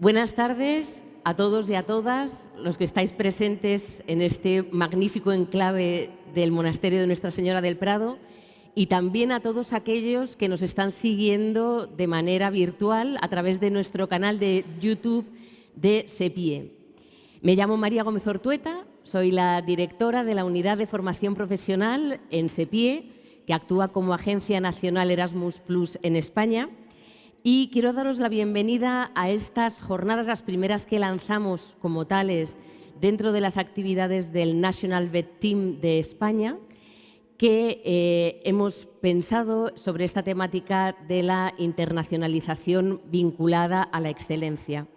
Buenas tardes a todos y a todas los que estáis presentes en este magnífico enclave del Monasterio de Nuestra Señora del Prado y también a todos aquellos que nos están siguiendo de manera virtual a través de nuestro canal de YouTube de SEPIE. Me llamo María Gómez Ortueta, soy la directora de la Unidad de Formación Profesional en SEPIE, que actúa como Agencia Nacional Erasmus en España. Y quiero daros la bienvenida a estas jornadas, las primeras que lanzamos como tales dentro de las actividades del National Vet Team de España, que hemos pensado sobre esta temática de la internacionalización vinculada a la excelencia.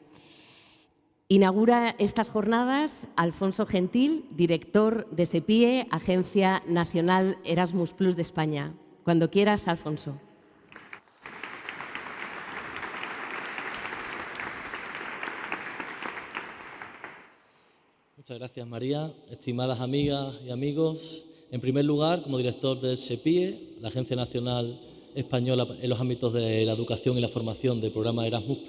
Inaugura estas jornadas Alfonso Gentil, director de SEPIE, Agencia Nacional Erasmus de España. Cuando quieras, Alfonso. Muchas gracias, María. Estimadas amigas y amigos, en primer lugar, como director del SEPIE, la Agencia Nacional Española en los ámbitos de la educación y la formación del programa Erasmus+,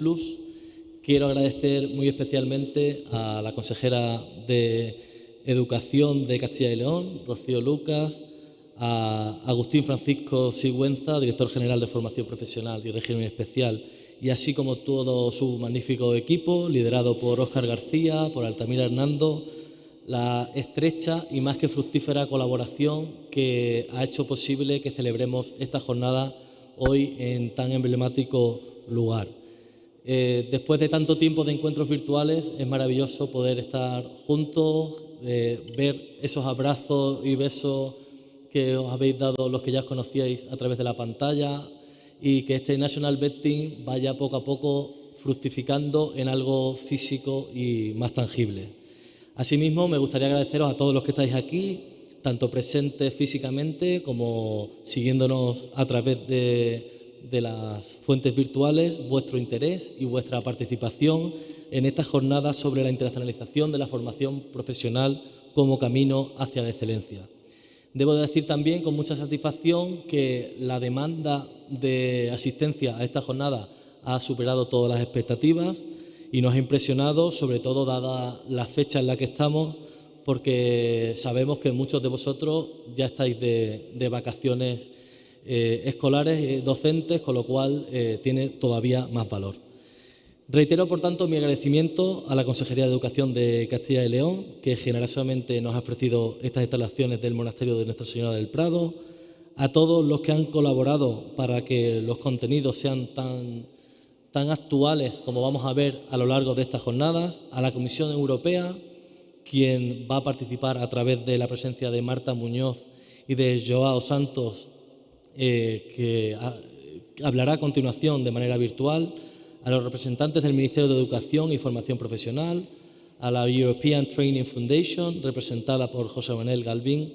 quiero agradecer muy especialmente a la consejera de Educación de Castilla y León, Rocío Lucas, a Agustín Francisco Sigüenza, director general de Formación Profesional y Régimen Especial, y así como todo su magnífico equipo, liderado por Óscar García, por Altamira Hernando, la estrecha y más que fructífera colaboración que ha hecho posible que celebremos esta jornada hoy en tan emblemático lugar. Después de tanto tiempo de encuentros virtuales, es maravilloso poder estar juntos, ver esos abrazos y besos que os habéis dado los que ya os conocíais a través de la pantalla y que este National Vet Team vaya poco a poco fructificando en algo físico y más tangible. Asimismo, me gustaría agradeceros a todos los que estáis aquí, tanto presentes físicamente como siguiéndonos a través de las fuentes virtuales, vuestro interés y vuestra participación en esta jornada sobre la internacionalización de la formación profesional como camino hacia la excelencia. Debo decir también con mucha satisfacción que la demanda de asistencia a esta jornada ha superado todas las expectativas y nos ha impresionado, sobre todo dada la fecha en la que estamos, porque sabemos que muchos de vosotros ya estáis de vacaciones escolares, docentes, con lo cual tiene todavía más valor. Reitero, por tanto, mi agradecimiento a la Consejería de Educación de Castilla y León, que generosamente nos ha ofrecido estas instalaciones del Monasterio de Nuestra Señora del Prado, a todos los que han colaborado para que los contenidos sean tan actuales como vamos a ver a lo largo de estas jornadas, a la Comisión Europea, quien va a participar a través de la presencia de Marta Muñoz y de Joao Santos, que hablará a continuación de manera virtual, a los representantes del Ministerio de Educación y Formación Profesional, a la European Training Foundation, representada por José Manuel Galvín,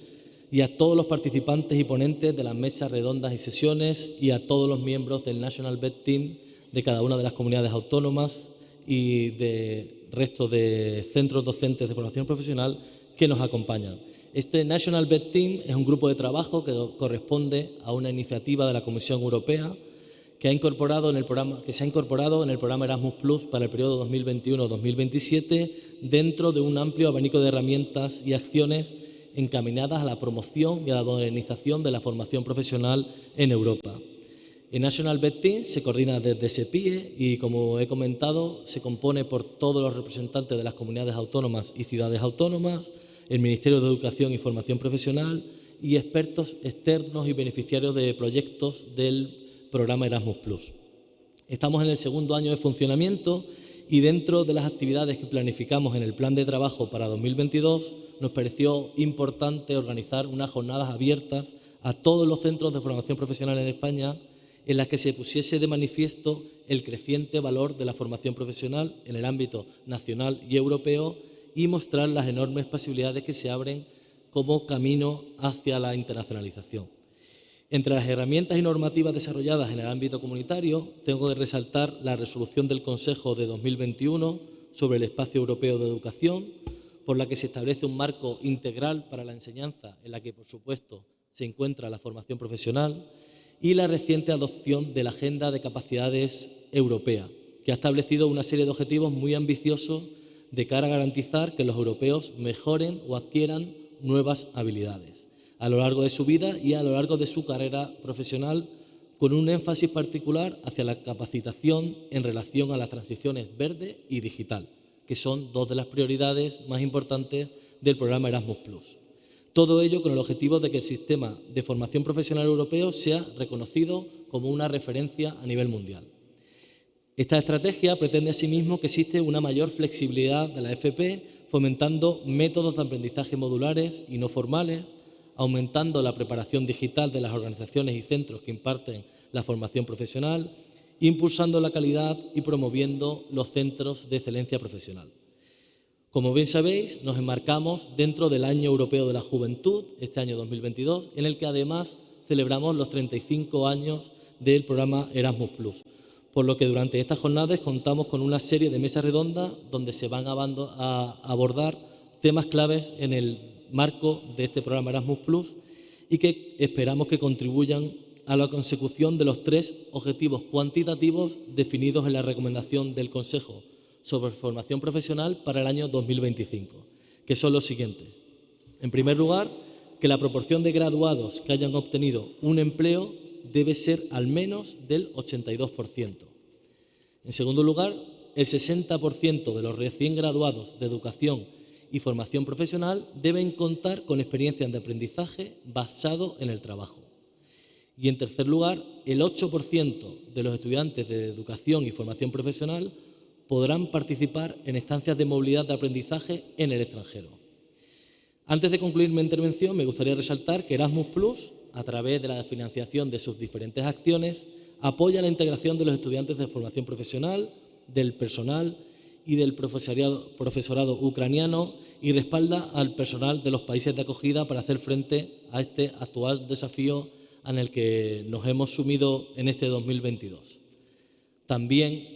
y a todos los participantes y ponentes de las mesas redondas y sesiones y a todos los miembros del National Vet Team de cada una de las comunidades autónomas y de resto de centros docentes de formación profesional que nos acompañan. Este National Vet Team es un grupo de trabajo que corresponde a una iniciativa de la Comisión Europea que se ha incorporado en el programa Erasmus para el periodo 2021-2027 dentro de un amplio abanico de herramientas y acciones encaminadas a la promoción y a la modernización de la formación profesional en Europa. El National Vet Team se coordina desde SEPIE y, como he comentado, se compone por todos los representantes de las comunidades autónomas y ciudades autónomas, el Ministerio de Educación y Formación Profesional y expertos externos y beneficiarios de proyectos del programa Erasmus+. Estamos en el segundo año de funcionamiento y dentro de las actividades que planificamos en el plan de trabajo para 2022 nos pareció importante organizar unas jornadas abiertas a todos los centros de formación profesional en España en las que se pusiese de manifiesto el creciente valor de la formación profesional en el ámbito nacional y europeo y mostrar las enormes posibilidades que se abren como camino hacia la internacionalización. Entre las herramientas y normativas desarrolladas en el ámbito comunitario, tengo que resaltar la resolución del Consejo de 2021 sobre el Espacio Europeo de Educación, por la que se establece un marco integral para la enseñanza, en la que, por supuesto, se encuentra la formación profesional, y la reciente adopción de la Agenda de Capacidades Europea, que ha establecido una serie de objetivos muy ambiciosos de cara a garantizar que los europeos mejoren o adquieran nuevas habilidades a lo largo de su vida y a lo largo de su carrera profesional, con un énfasis particular hacia la capacitación en relación a las transiciones verde y digital, que son dos de las prioridades más importantes del programa Erasmus+. Todo ello con el objetivo de que el sistema de formación profesional europeo sea reconocido como una referencia a nivel mundial. Esta estrategia pretende asimismo que existe una mayor flexibilidad de la FP, fomentando métodos de aprendizaje modulares y no formales, aumentando la preparación digital de las organizaciones y centros que imparten la formación profesional, impulsando la calidad y promoviendo los centros de excelencia profesional. Como bien sabéis, nos enmarcamos dentro del Año Europeo de la Juventud, este año 2022, en el que además celebramos los 35 años del programa Erasmus+, por lo que durante estas jornadas contamos con una serie de mesas redondas donde se van a abordar temas claves en el marco de este programa Erasmus+, y que esperamos que contribuyan a la consecución de los 3 objetivos cuantitativos definidos en la recomendación del Consejo sobre formación profesional para el año 2025, que son los siguientes. En primer lugar, que la proporción de graduados que hayan obtenido un empleo debe ser al menos del 82%. En segundo lugar, el 60% de los recién graduados de educación y formación profesional deben contar con experiencias de aprendizaje basado en el trabajo. Y en tercer lugar, el 8% de los estudiantes de educación y formación profesional podrán participar en estancias de movilidad de aprendizaje en el extranjero. Antes de concluir mi intervención, me gustaría resaltar que Erasmus+, a través de la financiación de sus diferentes acciones, apoya la integración de los estudiantes de formación profesional, del personal y del profesorado ucraniano, y respalda al personal de los países de acogida para hacer frente a este actual desafío en el que nos hemos sumido en este 2022. También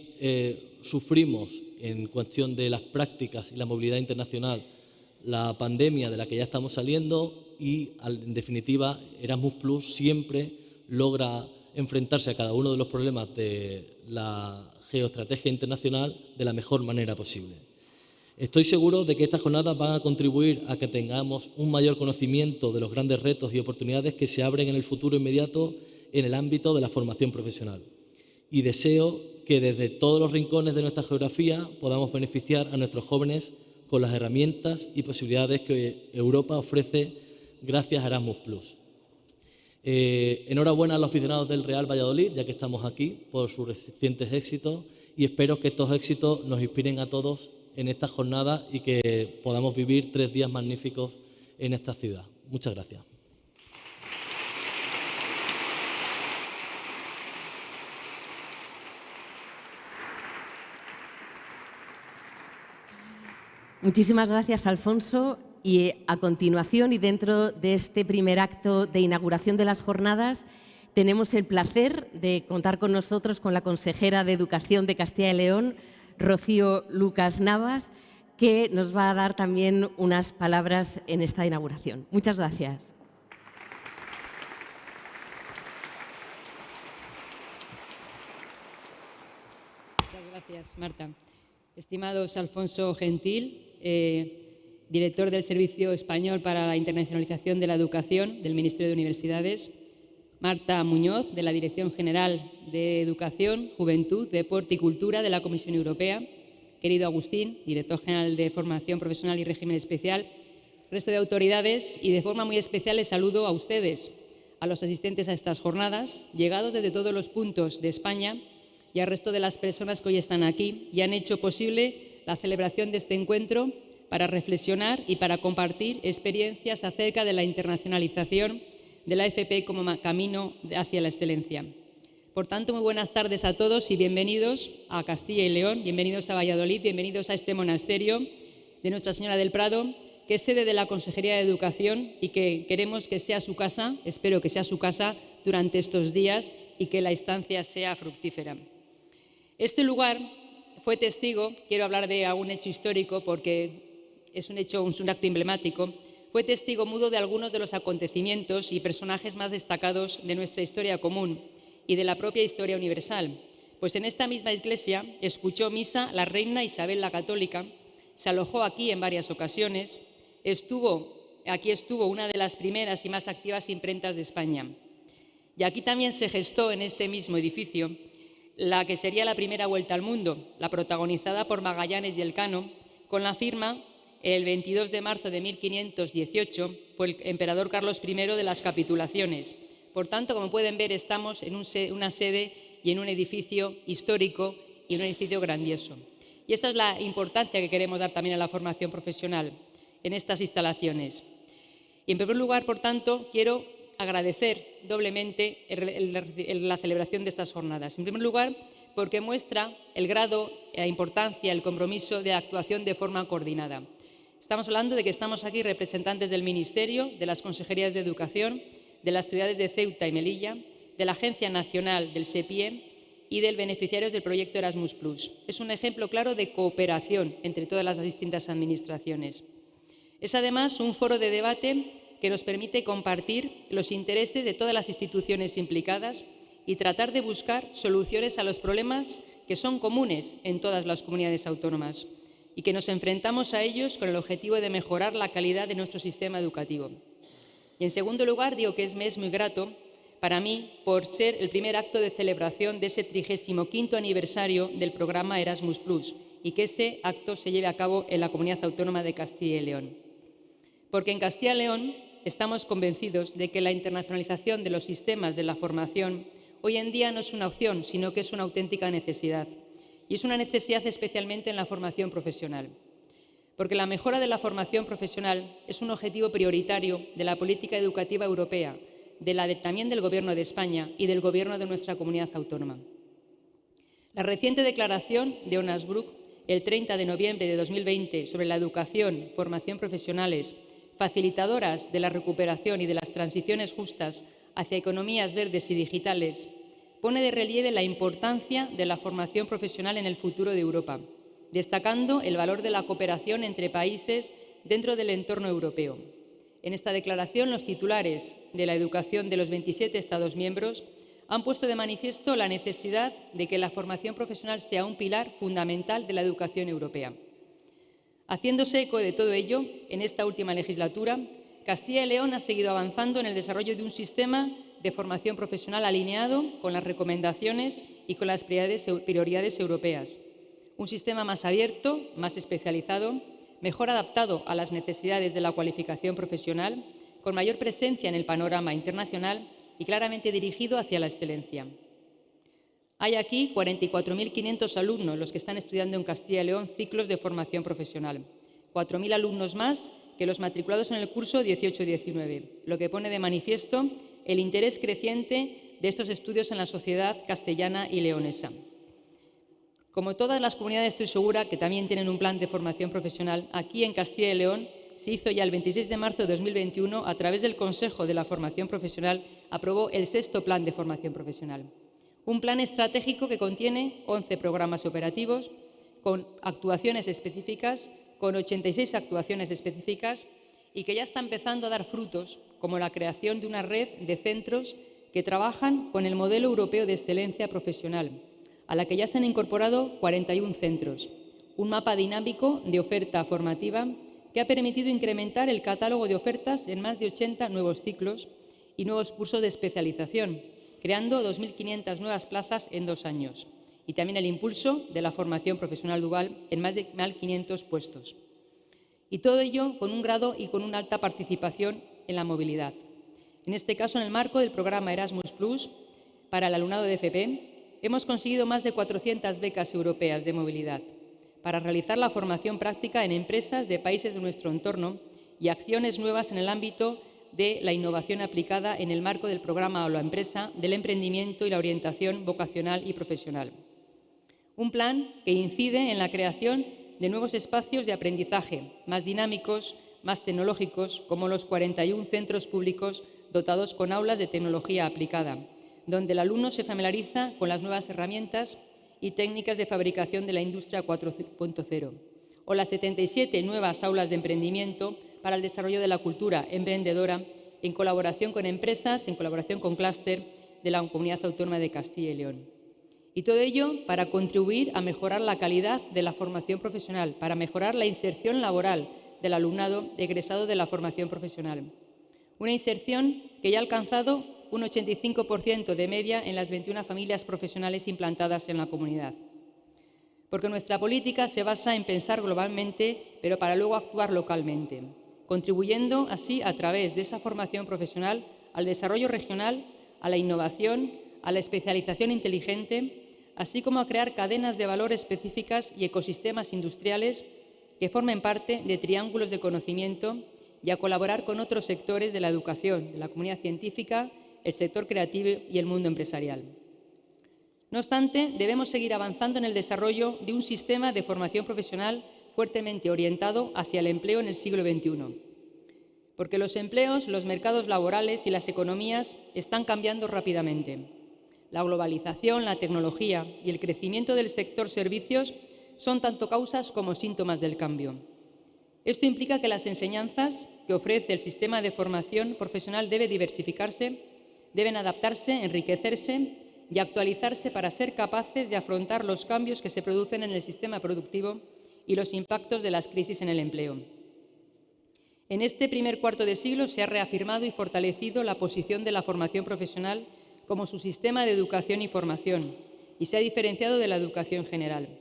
sufrimos, en cuestión de las prácticas y la movilidad internacional, la pandemia de la que ya estamos saliendo y, en definitiva, Erasmus+ siempre logra enfrentarse a cada uno de los problemas de la geoestrategia internacional de la mejor manera posible. Estoy seguro de que estas jornadas van a contribuir a que tengamos un mayor conocimiento de los grandes retos y oportunidades que se abren en el futuro inmediato en el ámbito de la formación profesional. Y deseo que desde todos los rincones de nuestra geografía podamos beneficiar a nuestros jóvenes con las herramientas y posibilidades que Europa ofrece gracias a Erasmus+. Enhorabuena a los aficionados del Real Valladolid, ya que estamos aquí, por sus recientes éxitos, y espero que estos éxitos nos inspiren a todos en esta jornada y que podamos vivir 3 días magníficos en esta ciudad. Muchas gracias. Muchísimas gracias, Alfonso. Y a continuación, y dentro de este primer acto de inauguración de las jornadas, tenemos el placer de contar con nosotros con la consejera de Educación de Castilla y León, Rocío Lucas Navas, que nos va a dar también unas palabras en esta inauguración. Muchas gracias. Muchas gracias, Marta. Estimados Alfonso Gentil, director del Servicio Español para la Internacionalización de la Educación del Ministerio de Universidades, Marta Muñoz, de la Dirección General de Educación, Juventud, Deporte y Cultura de la Comisión Europea, querido Agustín, director general de Formación Profesional y Régimen Especial, resto de autoridades, y de forma muy especial les saludo a ustedes, a los asistentes a estas jornadas, llegados desde todos los puntos de España, y al resto de las personas que hoy están aquí y han hecho posible la celebración de este encuentro para reflexionar y para compartir experiencias acerca de la internacionalización de la FP como camino hacia la excelencia. Por tanto, muy buenas tardes a todos y bienvenidos a Castilla y León, bienvenidos a Valladolid, bienvenidos a este monasterio de Nuestra Señora del Prado, que es sede de la Consejería de Educación y que queremos que sea su casa, espero que sea su casa durante estos días y que la estancia sea fructífera. Este lugar fue testigo, quiero hablar de un hecho histórico porque es un acto emblemático, fue testigo mudo de algunos de los acontecimientos y personajes más destacados de nuestra historia común y de la propia historia universal, Pues en esta misma iglesia escuchó misa la reina Isabel la Católica, se alojó aquí en varias ocasiones, aquí estuvo una de las primeras y más activas imprentas de España. Y aquí también se gestó en este mismo edificio la que sería la primera vuelta al mundo, la protagonizada por Magallanes y Elcano, con la firma el 22 de marzo de 1518 por el emperador Carlos I de las capitulaciones. Por tanto, como pueden ver, estamos en una sede y en un edificio histórico y en un edificio grandioso. Y esa es la importancia que queremos dar también a la formación profesional en estas instalaciones. Y en primer lugar, por tanto, quiero agradecer doblemente la celebración de estas jornadas. En primer lugar, porque muestra el grado, la importancia, el compromiso de actuación de forma coordinada. Estamos hablando de que estamos aquí representantes del Ministerio, de las Consejerías de Educación, de las ciudades de Ceuta y Melilla, de la Agencia Nacional del SEPIE y del beneficiarios del proyecto Erasmus+. Es un ejemplo claro de cooperación entre todas las distintas administraciones. Es además un foro de debate que nos permite compartir los intereses de todas las instituciones implicadas y tratar de buscar soluciones a los problemas que son comunes en todas las comunidades autónomas y que nos enfrentamos a ellos con el objetivo de mejorar la calidad de nuestro sistema educativo. Y en segundo lugar, digo que me es muy grato para mí por ser el primer acto de celebración de ese 35º aniversario del programa Erasmus+, y que ese acto se lleve a cabo en la Comunidad Autónoma de Castilla y León. Porque en Castilla y León estamos convencidos de que la internacionalización de los sistemas de la formación hoy en día no es una opción, sino que es una auténtica necesidad. Y es una necesidad especialmente en la formación profesional. Porque la mejora de la formación profesional es un objetivo prioritario de la política educativa europea, también del Gobierno de España y del Gobierno de nuestra comunidad autónoma. La reciente declaración de Onasbrook, el 30 de noviembre de 2020, sobre la educación, formación profesionales, facilitadoras de la recuperación y de las transiciones justas hacia economías verdes y digitales, pone de relieve la importancia de la formación profesional en el futuro de Europa, destacando el valor de la cooperación entre países dentro del entorno europeo. En esta declaración, los titulares de la educación de los 27 Estados miembros han puesto de manifiesto la necesidad de que la formación profesional sea un pilar fundamental de la educación europea. Haciéndose eco de todo ello, en esta última legislatura, Castilla y León ha seguido avanzando en el desarrollo de un sistema de formación profesional alineado con las recomendaciones y con las prioridades europeas. Un sistema más abierto, más especializado, mejor adaptado a las necesidades de la cualificación profesional, con mayor presencia en el panorama internacional y claramente dirigido hacia la excelencia. Hay aquí 44.500 alumnos los que están estudiando en Castilla y León ciclos de formación profesional, 4.000 alumnos más que los matriculados en el curso 18-19, lo que pone de manifiesto el interés creciente de estos estudios en la sociedad castellana y leonesa. Como todas las comunidades, estoy segura que también tienen un plan de formación profesional. Aquí en Castilla y León se hizo ya el 26 de marzo de 2021, a través del Consejo de la Formación Profesional, aprobó el 6º Plan de Formación Profesional. Un plan estratégico que contiene 11 programas operativos con actuaciones específicas, con 86 actuaciones específicas y que ya está empezando a dar frutos, como la creación de una red de centros que trabajan con el modelo europeo de excelencia profesional, a la que ya se han incorporado 41 centros, un mapa dinámico de oferta formativa que ha permitido incrementar el catálogo de ofertas en más de 80 nuevos ciclos y nuevos cursos de especialización, creando 2.500 nuevas plazas en 2 años, y también el impulso de la formación profesional dual en más de 1.500 puestos. Y todo ello con un grado y con una alta participación en la movilidad. En este caso, en el marco del programa Erasmus+, para el alumnado de FP, hemos conseguido más de 400 becas europeas de movilidad para realizar la formación práctica en empresas de países de nuestro entorno y acciones nuevas en el ámbito de la innovación aplicada en el marco del programa Aula Empresa, del emprendimiento y la orientación vocacional y profesional. Un plan que incide en la creación de nuevos espacios de aprendizaje más dinámicos, más tecnológicos, como los 41 centros públicos dotados con aulas de tecnología aplicada, donde el alumno se familiariza con las nuevas herramientas y técnicas de fabricación de la industria 4.0, o las 77 nuevas aulas de emprendimiento para el desarrollo de la cultura emprendedora en colaboración con empresas, en colaboración con clúster de la Comunidad Autónoma de Castilla y León. Y todo ello para contribuir a mejorar la calidad de la formación profesional, para mejorar la inserción laboral del alumnado egresado de la formación profesional. Una inserción que ya ha alcanzado un 85% de media en las 21 familias profesionales implantadas en la comunidad. Porque nuestra política se basa en pensar globalmente, pero para luego actuar localmente, contribuyendo así a través de esa formación profesional al desarrollo regional, a la innovación, a la especialización inteligente, así como a crear cadenas de valor específicas y ecosistemas industriales que formen parte de triángulos de conocimiento y a colaborar con otros sectores de la educación, de la comunidad científica, el sector creativo y el mundo empresarial. No obstante, debemos seguir avanzando en el desarrollo de un sistema de formación profesional fuertemente orientado hacia el empleo en el siglo XXI. Porque los empleos, los mercados laborales y las economías están cambiando rápidamente. La globalización, la tecnología y el crecimiento del sector servicios son tanto causas como síntomas del cambio. Esto implica que las enseñanzas que ofrece el sistema de formación profesional deben diversificarse, deben adaptarse, enriquecerse y actualizarse para ser capaces de afrontar los cambios que se producen en el sistema productivo y los impactos de las crisis en el empleo. En este primer cuarto de siglo se ha reafirmado y fortalecido la posición de la formación profesional como su sistema de educación y formación y se ha diferenciado de la educación general.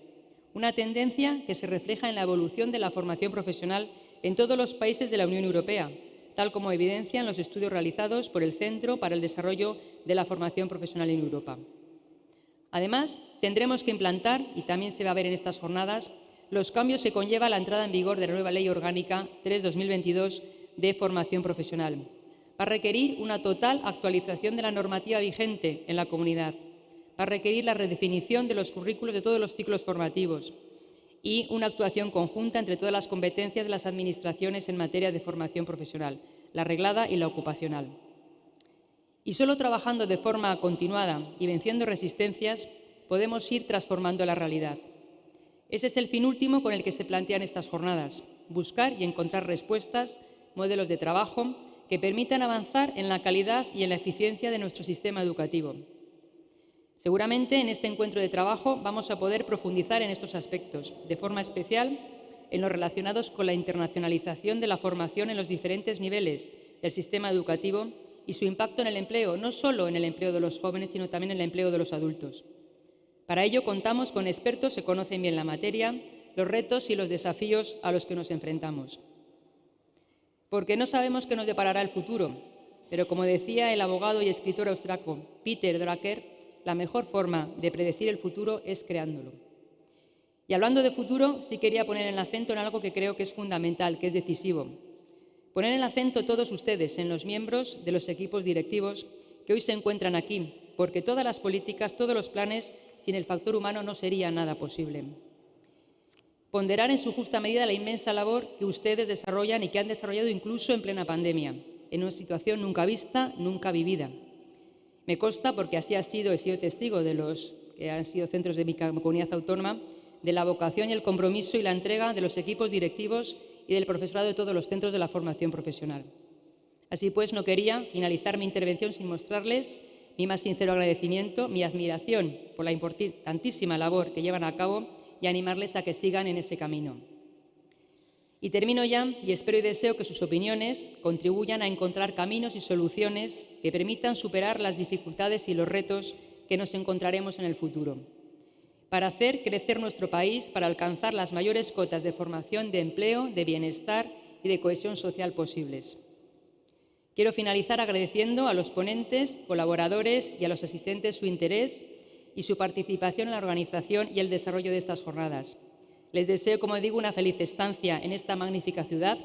Una tendencia que se refleja en la evolución de la formación profesional en todos los países de la Unión Europea, tal como evidencian los estudios realizados por el Centro para el Desarrollo de la Formación Profesional en Europa. Además, tendremos que implantar, y también se va a ver en estas jornadas, los cambios que conlleva la entrada en vigor de la nueva Ley Orgánica 3/2022 de formación profesional. Va a requerir una total actualización de la normativa vigente en la comunidad. Va a requerir la redefinición de los currículos de todos los ciclos formativos y una actuación conjunta entre todas las competencias de las administraciones en materia de formación profesional, la reglada y la ocupacional. Y solo trabajando de forma continuada y venciendo resistencias podemos ir transformando la realidad. Ese es el fin último con el que se plantean estas jornadas, buscar y encontrar respuestas, modelos de trabajo que permitan avanzar en la calidad y en la eficiencia de nuestro sistema educativo. Seguramente en este encuentro de trabajo vamos a poder profundizar en estos aspectos, de forma especial en los relacionados con la internacionalización de la formación en los diferentes niveles del sistema educativo y su impacto en el empleo, no solo en el empleo de los jóvenes, sino también en el empleo de los adultos. Para ello contamos con expertos que conocen bien la materia, los retos y los desafíos a los que nos enfrentamos. Porque no sabemos qué nos deparará el futuro, pero como decía el abogado y escritor austriaco Peter Drucker, la mejor forma de predecir el futuro es creándolo. Y hablando de futuro, sí quería poner el acento en algo que creo que es fundamental, que es decisivo. Poner el acento todos ustedes en los miembros de los equipos directivos que hoy se encuentran aquí, porque todas las políticas, todos los planes, sin el factor humano no sería nada posible. Ponderar en su justa medida la inmensa labor que ustedes desarrollan y que han desarrollado incluso en plena pandemia, en una situación nunca vista, nunca vivida. Me consta, porque así ha sido, he sido testigo de los que han sido centros de mi comunidad autónoma, de la vocación y el compromiso y la entrega de los equipos directivos y del profesorado de todos los centros de la formación profesional. Así pues, no quería finalizar mi intervención sin mostrarles mi más sincero agradecimiento, mi admiración por la importantísima labor que llevan a cabo y animarles a que sigan en ese camino. Y termino ya y espero y deseo que sus opiniones contribuyan a encontrar caminos y soluciones que permitan superar las dificultades y los retos que nos encontraremos en el futuro, para hacer crecer nuestro país, para alcanzar las mayores cotas de formación, de empleo, de bienestar y de cohesión social posibles. Quiero finalizar agradeciendo a los ponentes, colaboradores y a los asistentes su interés y su participación en la organización y el desarrollo de estas jornadas. Les deseo, como digo, una feliz estancia en esta magnífica ciudad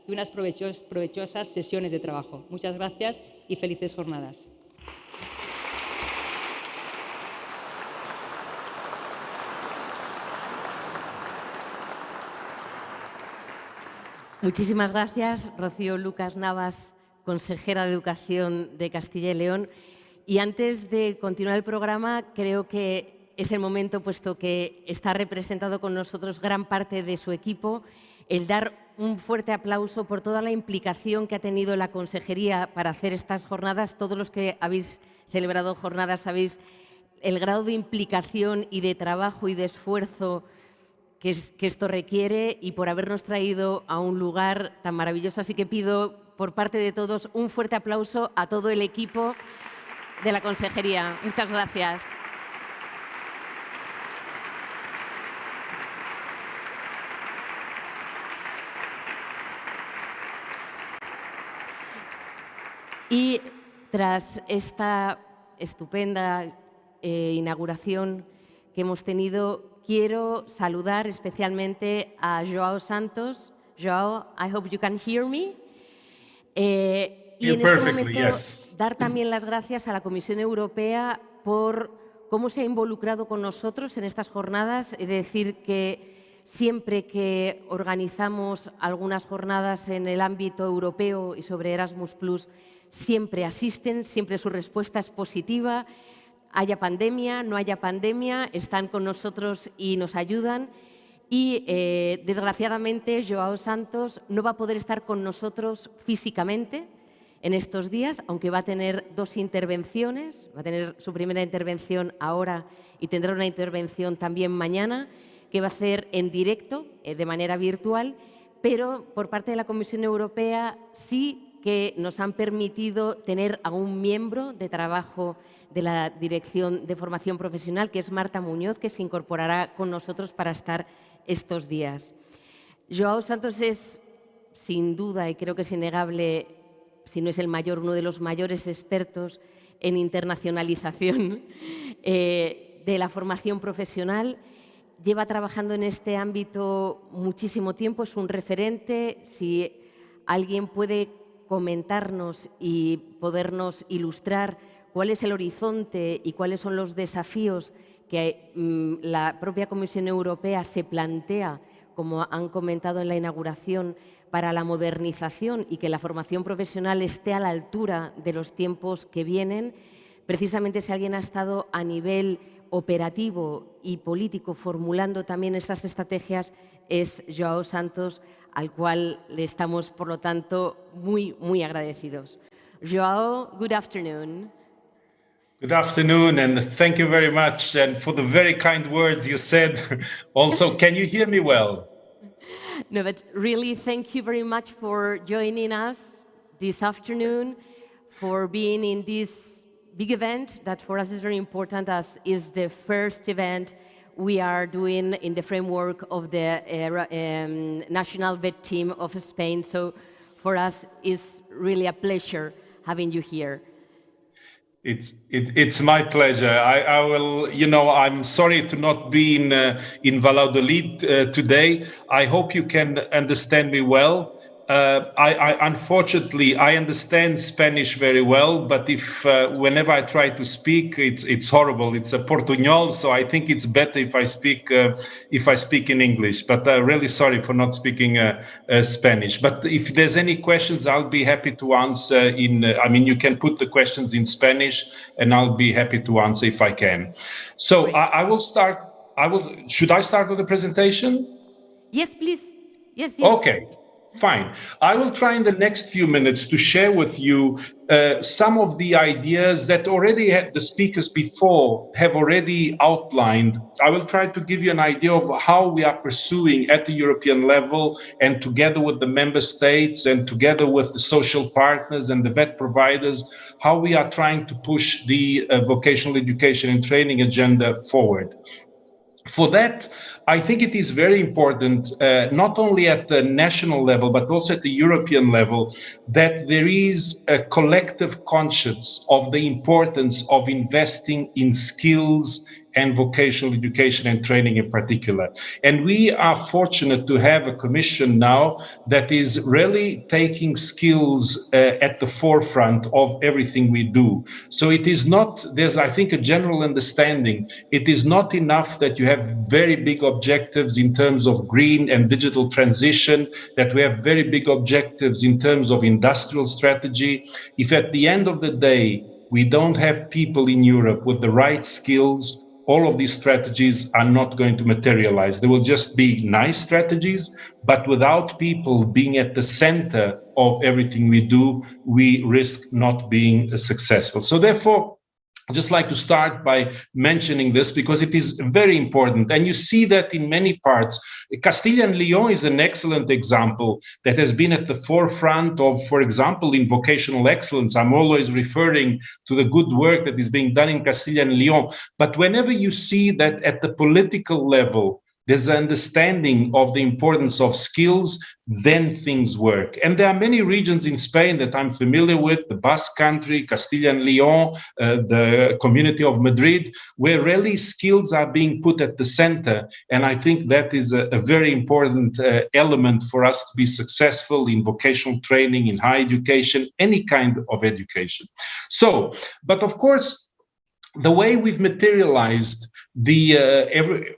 y unas provechosas sesiones de trabajo. Muchas gracias y felices jornadas. Muchísimas gracias, Rocío Lucas Navas, consejera de Educación de Castilla y León. Y antes de continuar el programa, creo que es el momento, puesto que está representado con nosotros gran parte de su equipo, el dar un fuerte aplauso por toda la implicación que ha tenido la Consejería para hacer estas jornadas. Todos los que habéis celebrado jornadas sabéis el grado de implicación y de trabajo y de esfuerzo que esto requiere y por habernos traído a un lugar tan maravilloso. Así que pido por parte de todos un fuerte aplauso a todo el equipo de la Consejería. Muchas gracias. Y tras esta estupenda inauguración que hemos tenido, quiero saludar especialmente a Joao Santos. Joao, I hope you can hear me. Y en este momento dar también las gracias a la Comisión Europea por cómo se ha involucrado con nosotros en estas jornadas. Es decir, que siempre que organizamos algunas jornadas en el ámbito europeo y sobre Erasmus+, siempre asisten, siempre su respuesta es positiva. Haya pandemia, no haya pandemia, están con nosotros y nos ayudan. Y desgraciadamente Joao Santos no va a poder estar con nosotros físicamente en estos días, aunque va a tener 2 intervenciones. Va a tener su primera intervención ahora y tendrá una intervención también mañana, que va a hacer en directo, de manera virtual, pero por parte de la Comisión Europea sí que nos han permitido tener a un miembro de trabajo de la Dirección de Formación Profesional, que es Marta Muñoz, que se incorporará con nosotros para estar estos días. Joao Santos es, sin duda, y creo que es innegable, si no es el mayor, uno de los mayores expertos en internacionalización de la formación profesional. Lleva trabajando en este ámbito muchísimo tiempo, es un referente. Si alguien puede comentarnos y podernos ilustrar cuál es el horizonte y cuáles son los desafíos que la propia Comisión Europea se plantea, como han comentado en la inauguración, para la modernización y que la formación profesional esté a la altura de los tiempos que vienen. Precisamente si alguien ha estado a nivel operativo y político formulando también estas estrategias es Joao Santos, al cual le estamos, por lo tanto, muy, muy agradecidos. Joao, good afternoon. Good afternoon, and thank you very much, and for the very kind words you said. Also, can you hear me well? No, but really, thank you very much for joining us this afternoon, for being in this big event that for us is very important, as is the first event we are doing in the framework of the National Vet Team of Spain. So for us, it's really a pleasure having you here. It's my pleasure. I will, I'm sorry to not be in Valladolid today. I hope you can understand me well. Unfortunately, I understand Spanish very well, but whenever I try to speak, it's horrible. It's a portuñol, so I think it's better if I speak in English. But really sorry for not speaking Spanish. But if there's any questions, I'll be happy to answer you can put the questions in Spanish, and I'll be happy to answer if I can. So I will start. Should I start with the presentation? Yes, please. Yes. Okay. Fine. I will try in the next few minutes to share with you some of the ideas that the speakers before have already outlined. I will try to give you an idea of how we are pursuing at the European level, and together with the member states and together with the social partners and the vet providers, how we are trying to push the vocational education and training agenda forward. For that, I think it is very important, not only at the national level, but also at the European level, that there is a collective conscience of the importance of investing in skills and vocational education and training in particular. And we are fortunate to have a commission now that is really taking skills at the forefront of everything we do. So it is not, there's, I think, a general understanding. It is not enough that you have very big objectives in terms of green and digital transition, that we have very big objectives in terms of industrial strategy. If at the end of the day, we don't have people in Europe with the right skills, all of these strategies are not going to materialize. They will just be nice strategies, but without people being at the center of everything we do, we risk not being successful. So therefore, just like to start by mentioning this because it is very important. And you see that in many parts. Castilla and Leon is an excellent example that has been at the forefront of, for example, in vocational excellence. I'm always referring to the good work that is being done in Castilla and Leon. But whenever you see that at the political level, there's an understanding of the importance of skills, then things work. And there are many regions in Spain that I'm familiar with, the Basque Country, Castilla and Leon, the Community of Madrid, where really skills are being put at the center. And I think that is a very important element for us to be successful in vocational training, in higher education, any kind of education. So, but of course, the way we've materialized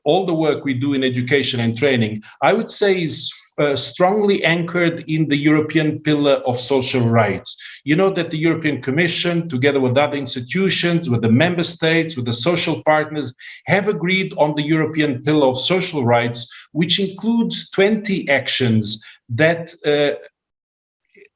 all the work we do in education and training, I would say is strongly anchored in the European pillar of social rights. You know that the European Commission, together with other institutions, with the member states, with the social partners, have agreed on the European pillar of social rights, which includes 20 actions that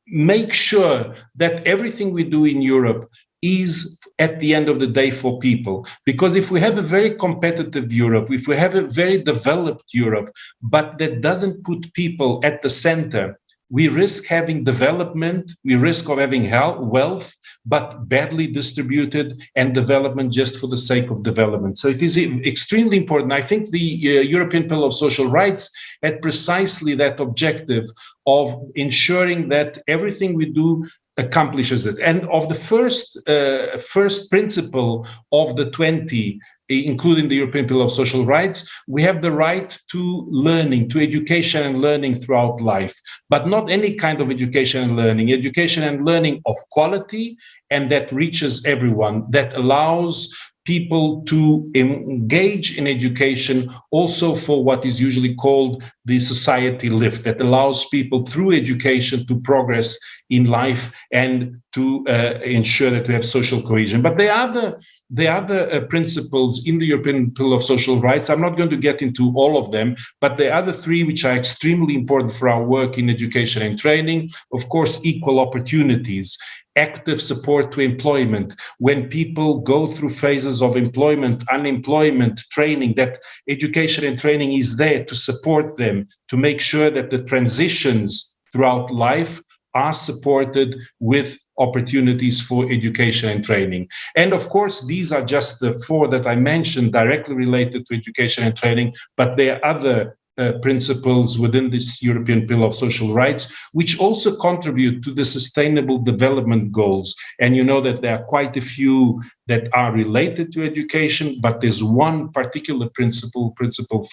make sure that everything we do in Europe is at the end of the day for people. Because if we have a very competitive Europe, if we have a very developed Europe, but that doesn't put people at the center, we risk having development, we risk of having wealth, but badly distributed, and development just for the sake of development. So it is extremely important. I think the European Pillar of Social Rights had precisely that objective of ensuring that everything we do accomplishes it. And of the first principle of the 20, including the European Pillar of Social Rights, we have the right to learning, to education and learning throughout life, but not any kind of education and learning of quality, and that reaches everyone, that allows people to engage in education also for what is usually called the society lift, that allows people through education to progress in life and to ensure that we have social cohesion. But the other principles in the European Pillar of Social Rights, I'm not going to get into all of them, but the other three which are extremely important for our work in education and training, of course, equal opportunities, active support to employment. When people go through phases of employment, unemployment, training, that education and training is there to support them, to make sure that the transitions throughout life are supported with opportunities for education and training. And of course, these are just the four that I mentioned directly related to education and training, but there are other principles within this European Pillar of Social Rights, which also contribute to the Sustainable Development Goals. And you know that there are quite a few that are related to education, but there's one particular principle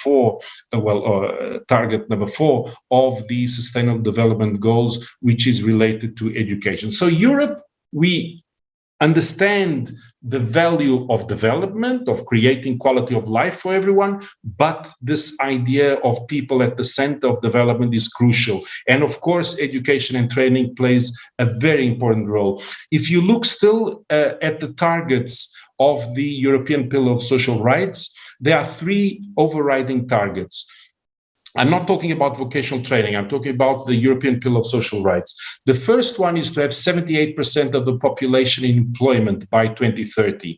4, target number 4 of the Sustainable Development Goals, which is related to education. So Europe, we understand the value of development, of creating quality of life for everyone, but this idea of people at the center of development is crucial. And of course, education and training plays a very important role. If you look still at the targets of the European Pillar of Social Rights, there are 3 overriding targets. I'm not talking about vocational training, I'm talking about the European Pillar of Social Rights. The first one is to have 78% of the population in employment by 2030.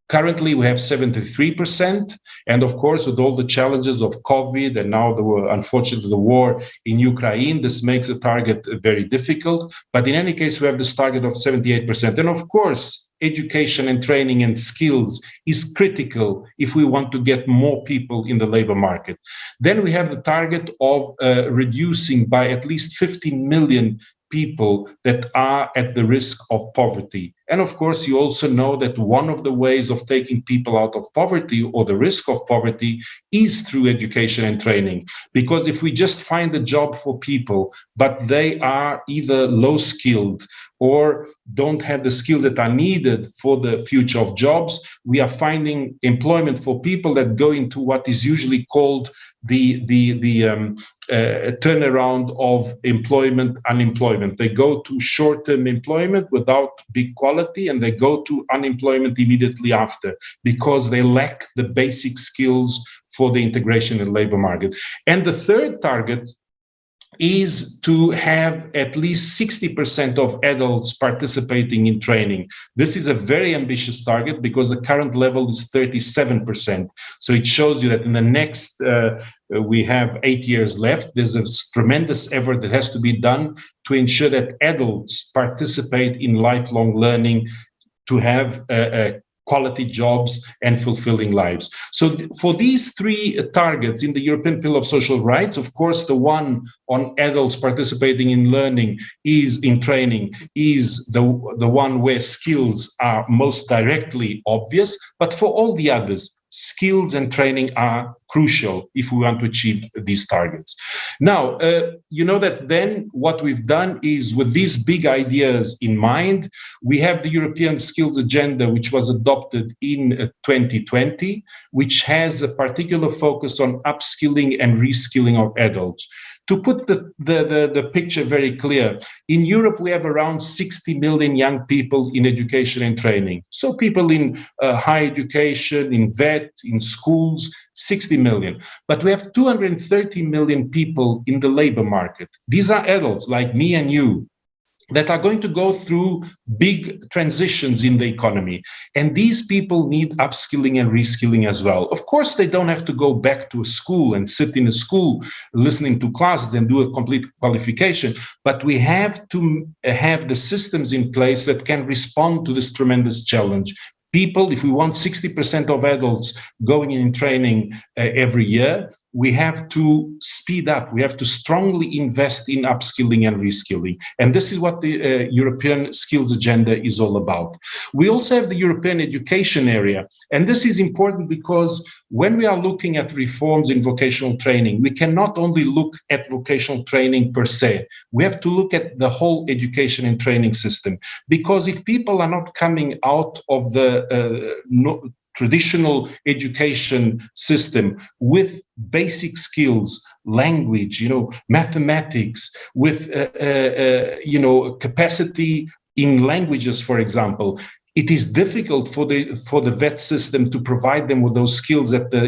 Currently, we have 73%. And of course, with all the challenges of COVID and now, unfortunately, the war in Ukraine, this makes the target very difficult. But in any case, we have this target of 78%. And of course, education and training and skills is critical if we want to get more people in the labor market. Then we have the target of reducing by at least 15 million people that are at the risk of poverty. And of course, you also know that one of the ways of taking people out of poverty or the risk of poverty is through education and training. Because if we just find a job for people, but they are either low skilled or don't have the skills that are needed for the future of jobs, we are finding employment for people that go into what is usually called the turnaround of employment, unemployment. They go to short-term employment without big quality, and they go to unemployment immediately after because they lack the basic skills for the integration in the labor market. And the third target is to have at least 60% of adults participating in training. This is a very ambitious target because the current level is 37%. So it shows you that in the next, we have 8 years left. There's a tremendous effort that has to be done to ensure that adults participate in lifelong learning to have quality jobs and fulfilling lives. So for these three targets in the European Pillar of Social Rights, of course, the one on adults participating in learning in training is the one where skills are most directly obvious, but for all the others, skills and training are crucial if we want to achieve these targets. Now, you know that then what we've done is with these big ideas in mind, we have the European Skills Agenda, which was adopted in 2020, which has a particular focus on upskilling and reskilling of adults. To put the picture very clear, in Europe, we have around 60 million young people in education and training. So people in higher education, in VET, in schools, 60 million. But we have 230 million people in the labor market. These are adults like me and you that are going to go through big transitions in the economy. And these people need upskilling and reskilling as well. Of course, they don't have to go back to a school and sit in a school listening to classes and do a complete qualification, but we have to have the systems in place that can respond to this tremendous challenge. People, if we want 60% of adults going in training every year, we have to speed up. We have to strongly invest in upskilling and reskilling. And this is what the European Skills Agenda is all about. We also have the European education area. And this is important because when we are looking at reforms in vocational training, we cannot only look at vocational training per se. We have to look at the whole education and training system. Because if people are not coming out of the traditional education system with basic skills, language, mathematics, with capacity in languages, for example, it is difficult for the VET system to provide them with those skills that the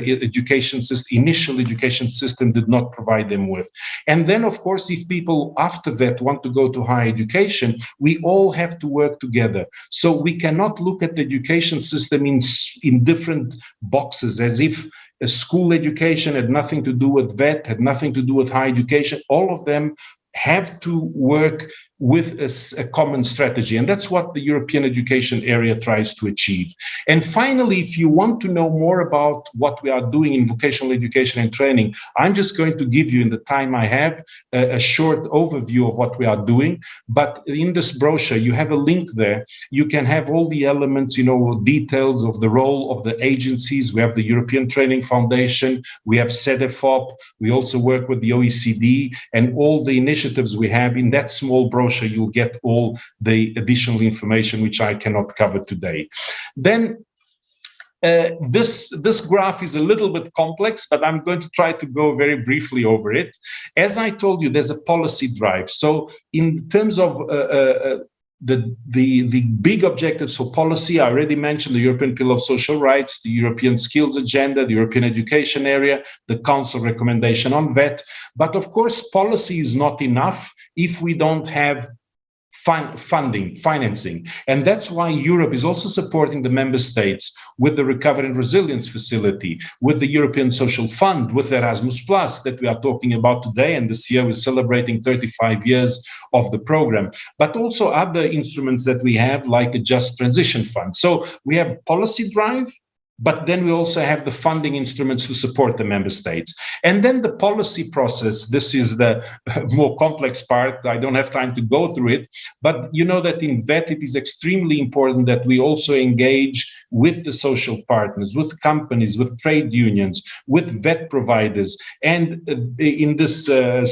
initial education system did not provide them with. And then, of course, if people after VET want to go to higher education, we all have to work together. So we cannot look at the education system in different boxes as if a school education had nothing to do with VET, had nothing to do with higher education. All of them have to work with a common strategy. And that's what the European education area tries to achieve. And finally, if you want to know more about what we are doing in vocational education and training, I'm just going to give you, in the time I have, a short overview of what we are doing. But in this brochure, you have a link there. You can have all the elements, details of the role of the agencies. We have the European Training Foundation. We have CEDEFOP. We also work with the OECD, and all the initiatives we have in that small brochure. You'll get all the additional information which I cannot cover today. Then this graph is a little bit complex, but I'm going to try to go very briefly over it. As I told you, there's a policy drive. So in terms of the big objectives for policy, I already mentioned the European Pillar of Social Rights, the European Skills Agenda, the European Education Area, the Council recommendation on VET. But of course, policy is not enough if we don't have financing. And that's why Europe is also supporting the member states with the Recovery and Resilience Facility, with the European Social Fund, with Erasmus Plus that we are talking about today. And this year we're celebrating 35 years of the program, but also other instruments that we have, like a Just Transition Fund. So we have policy drive, but then we also have the funding instruments to support the member states. And then the policy process, this is the more complex part. I don't have time to go through it, but you know that in VET, it is extremely important that we also engage with the social partners, with companies, with trade unions, with VET providers. And in this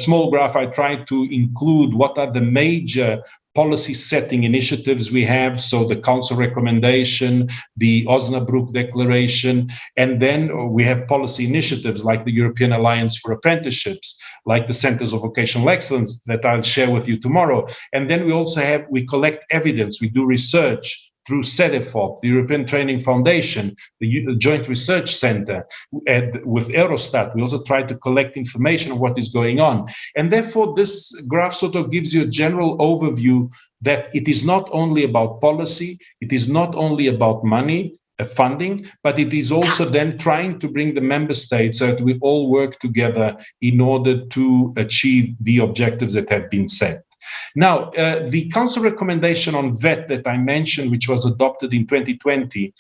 small graph, I tried to include what are the major policy setting initiatives we have. So the Council recommendation, the Osnabrück Declaration, and then we have policy initiatives like the European Alliance for Apprenticeships, like the Centers of Vocational Excellence that I'll share with you tomorrow. And then we also we collect evidence, we do research, through CEDEFOP, the European Training Foundation, the Joint Research Center, with Eurostat. We also try to collect information on what is going on. And therefore, this graph sort of gives you a general overview that it is not only about policy, it is not only about money, funding, but it is also then trying to bring the member states so that we all work together in order to achieve the objectives that have been set. Now, the Council recommendation on VET that I mentioned, which was adopted in 2020,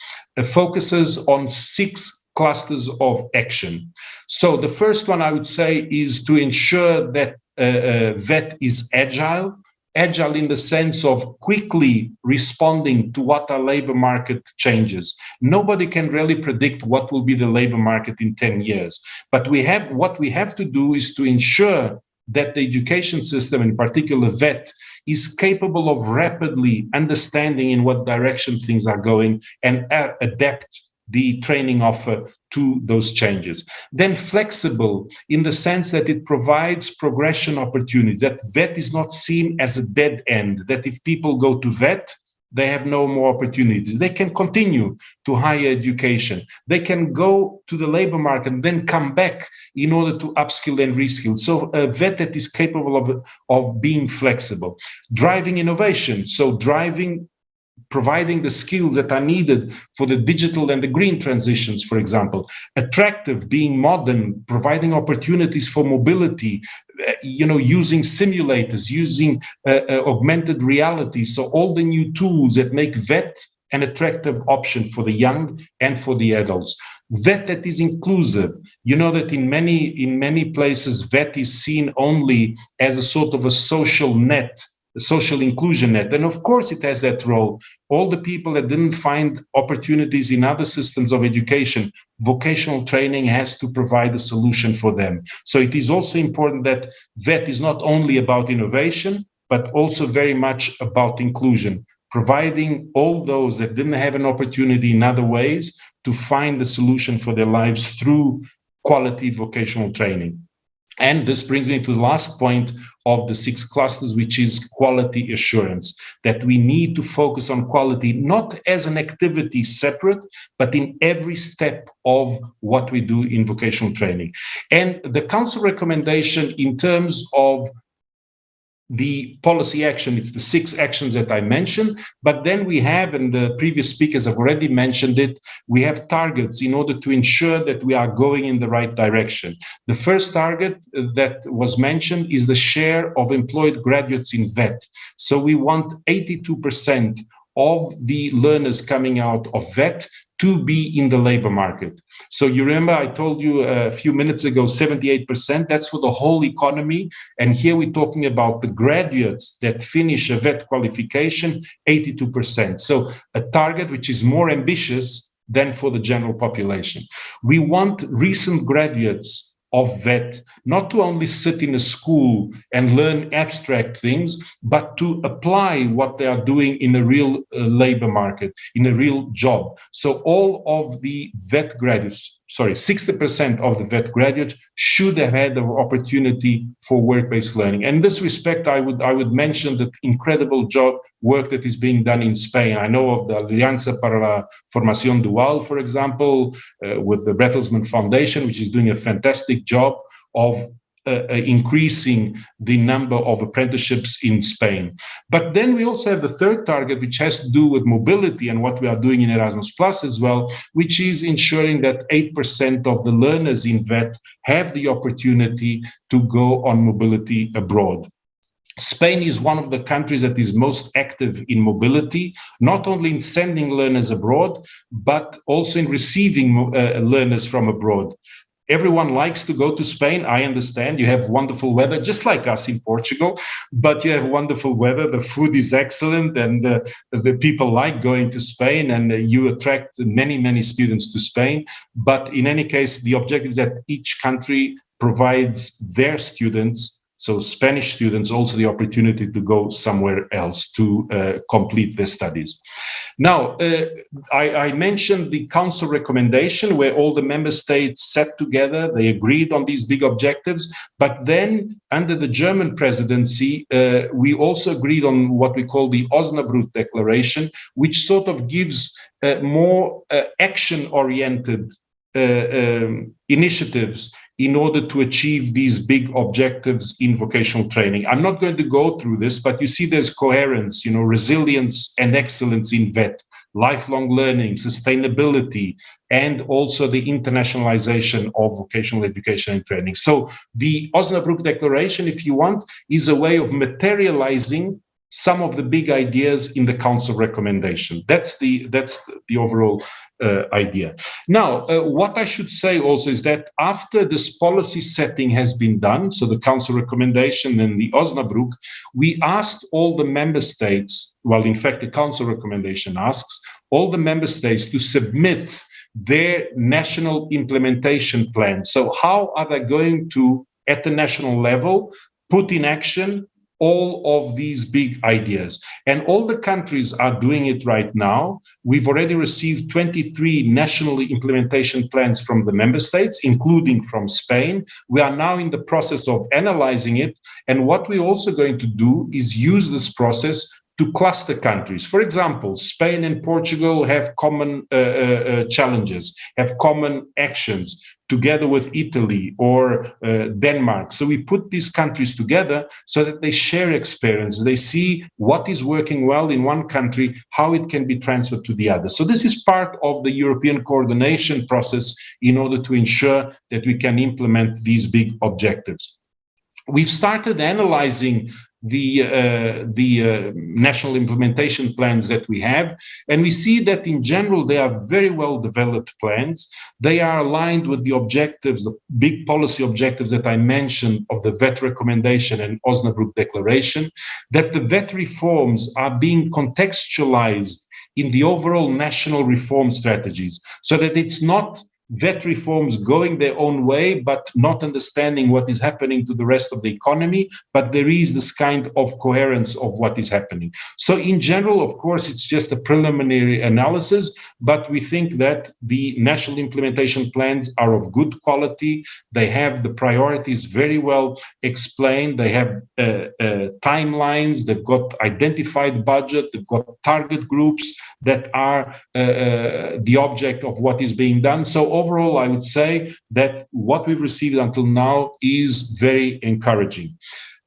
focuses on 6 clusters of action. So the first one I would say is to ensure that VET is agile in the sense of quickly responding to what our labor market changes. Nobody can really predict what will be the labor market in 10 years. But what we have to do is to ensure that the education system, in particular VET, is capable of rapidly understanding in what direction things are going and adapt the training offer to those changes. Then flexible in the sense that it provides progression opportunities, that VET is not seen as a dead end, that if people go to VET, they have no more opportunities. They can continue to higher education. They can go to the labor market and then come back in order to upskill and reskill. So a VET that is capable of being flexible. Driving innovation, so providing the skills that are needed for the digital and the green transitions, for example. Attractive, being modern, providing opportunities for mobility, using simulators, using augmented reality. So all the new tools that make VET an attractive option for the young and for the adults. VET that is inclusive. You know that in many places, VET is seen only as a sort of a social net, a social inclusion net. And of course it has that role. All the people that didn't find opportunities in other systems of education, vocational training has to provide a solution for them. So it is also important that VET is not only about innovation, but also very much about inclusion, providing all those that didn't have an opportunity in other ways to find a solution for their lives through quality vocational training. And this brings me to the last point of the 6 clusters, which is quality assurance, that we need to focus on quality, not as an activity separate, but in every step of what we do in vocational training. And the Council recommendation in terms of the policy action, it's the 6 actions that I mentioned, but then we have, and the previous speakers have already mentioned it, we have targets in order to ensure that we are going in the right direction. The first target that was mentioned is the share of employed graduates in VET. So we want 82% of the learners coming out of VET to be in the labor market. So you remember I told you a few minutes ago, 78%, that's for the whole economy. And here we're talking about the graduates that finish a VET qualification, 82%. So a target which is more ambitious than for the general population. We want recent graduates of VET not to only sit in a school and learn abstract things, but to apply what they are doing in a real labor market, in a real job. So all of the VET graduates, 60% of the VET graduates should have had the opportunity for work-based learning. And in this respect, I would mention the incredible work that is being done in Spain. I know of the Alianza para la Formación Dual, for example, with the Bertelsmann Foundation, which is doing a fantastic job of increasing the number of apprenticeships in Spain. But then we also have the third target, which has to do with mobility and what we are doing in Erasmus Plus as well, which is ensuring that 8% of the learners in VET have the opportunity to go on mobility abroad. Spain is one of the countries that is most active in mobility, not only in sending learners abroad, but also in receiving learners from abroad. Everyone likes to go to Spain. I understand you have wonderful weather, just like us in Portugal, but you have wonderful weather. The food is excellent and the people like going to Spain, and you attract many, many students to Spain. But in any case, the objective is that each country provides their students So Spanish students also the opportunity to go somewhere else to complete their studies. Now, I mentioned the Council recommendation where all the member states sat together, they agreed on these big objectives, but then under the German presidency, we also agreed on what we call the Osnabrück Declaration, which sort of gives more action-oriented initiatives in order to achieve these big objectives in vocational training. I'm not going to go through this, but you see there's coherence, resilience and excellence in VET, lifelong learning, sustainability, and also the internationalization of vocational education and training. So the Osnabrück Declaration, if you want, is a way of materializing some of the big ideas in the Council recommendation. That's the overall idea. Now, what I should say also is that after this policy setting has been done, so the Council recommendation and the Osnabrück, we asked all the member states, well, in fact, the Council recommendation asks all the member states to submit their national implementation plan. So how are they going to, at the national level, put in action all of these big ideas? And all the countries are doing it right now. We've already received 23 national implementation plans from the member states, including from Spain. We are now in the process of analyzing it. And what we're also going to do is use this process to cluster countries. For example, Spain and Portugal have common challenges, have common actions, together with Italy or Denmark. So we put these countries together so that they share experience. They see what is working well in one country, how it can be transferred to the other. So this is part of the European coordination process in order to ensure that we can implement these big objectives. We've started analyzing the national implementation plans that we have, and we see that in general they are very well developed plans. They are aligned with the objectives, the big policy objectives that I mentioned of the VET recommendation and Osnabrück Declaration, that the VET reforms are being contextualized in the overall national reform strategies, so that it's not VET reforms going their own way, but not understanding what is happening to the rest of the economy, but there is this kind of coherence of what is happening. So in general, of course, it's just a preliminary analysis, but we think that the national implementation plans are of good quality. They have the priorities very well explained. They have timelines. They've got identified budget. They've got target groups that are the object of what is being done. So overall, I would say that what we've received until now is very encouraging.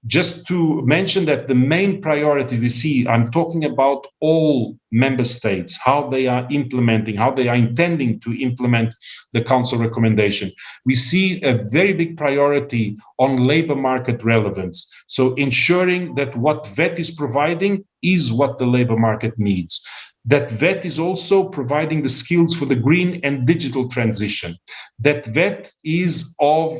Just to mention that the main priority we see, I'm talking about all member states, how they are implementing, how they are intending to implement the Council recommendation. We see a very big priority on labor market relevance. So ensuring that what VET is providing is what the labor market needs. That VET is also providing the skills for the green and digital transition. That VET is of